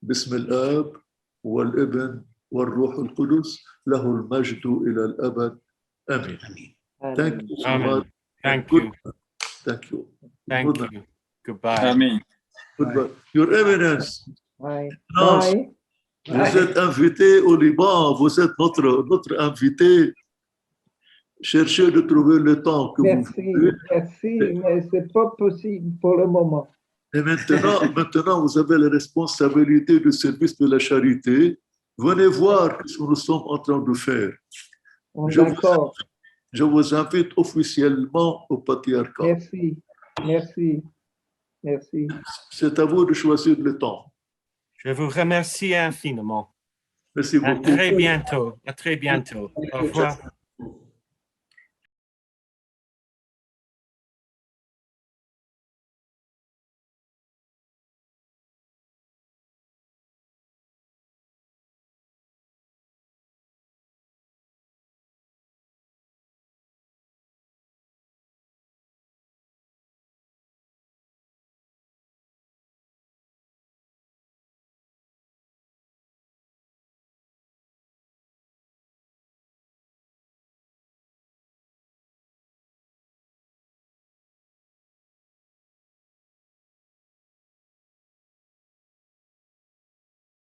باسم الآب والابن والروح القدس، له المجد إلى الأبد. آمين. Thank you so much. Thank you. Thank you. Thank you. Goodbye. Amen. Goodbye. Your Eminence. Bye. France, Bye. vous êtes invité au Liban, vous êtes notre invité. Cherchez de trouver le temps que vous voulez. Merci, mais c'est pas possible pour le moment. Et maintenant, vous avez la responsabilité du service de la charité. Venez voir ce que nous sommes en train de faire. D'accord. Je vous invite officiellement au patriarcat. Merci. C'est à vous de choisir le temps. Je vous remercie infiniment. Merci beaucoup. À très bientôt. Au revoir.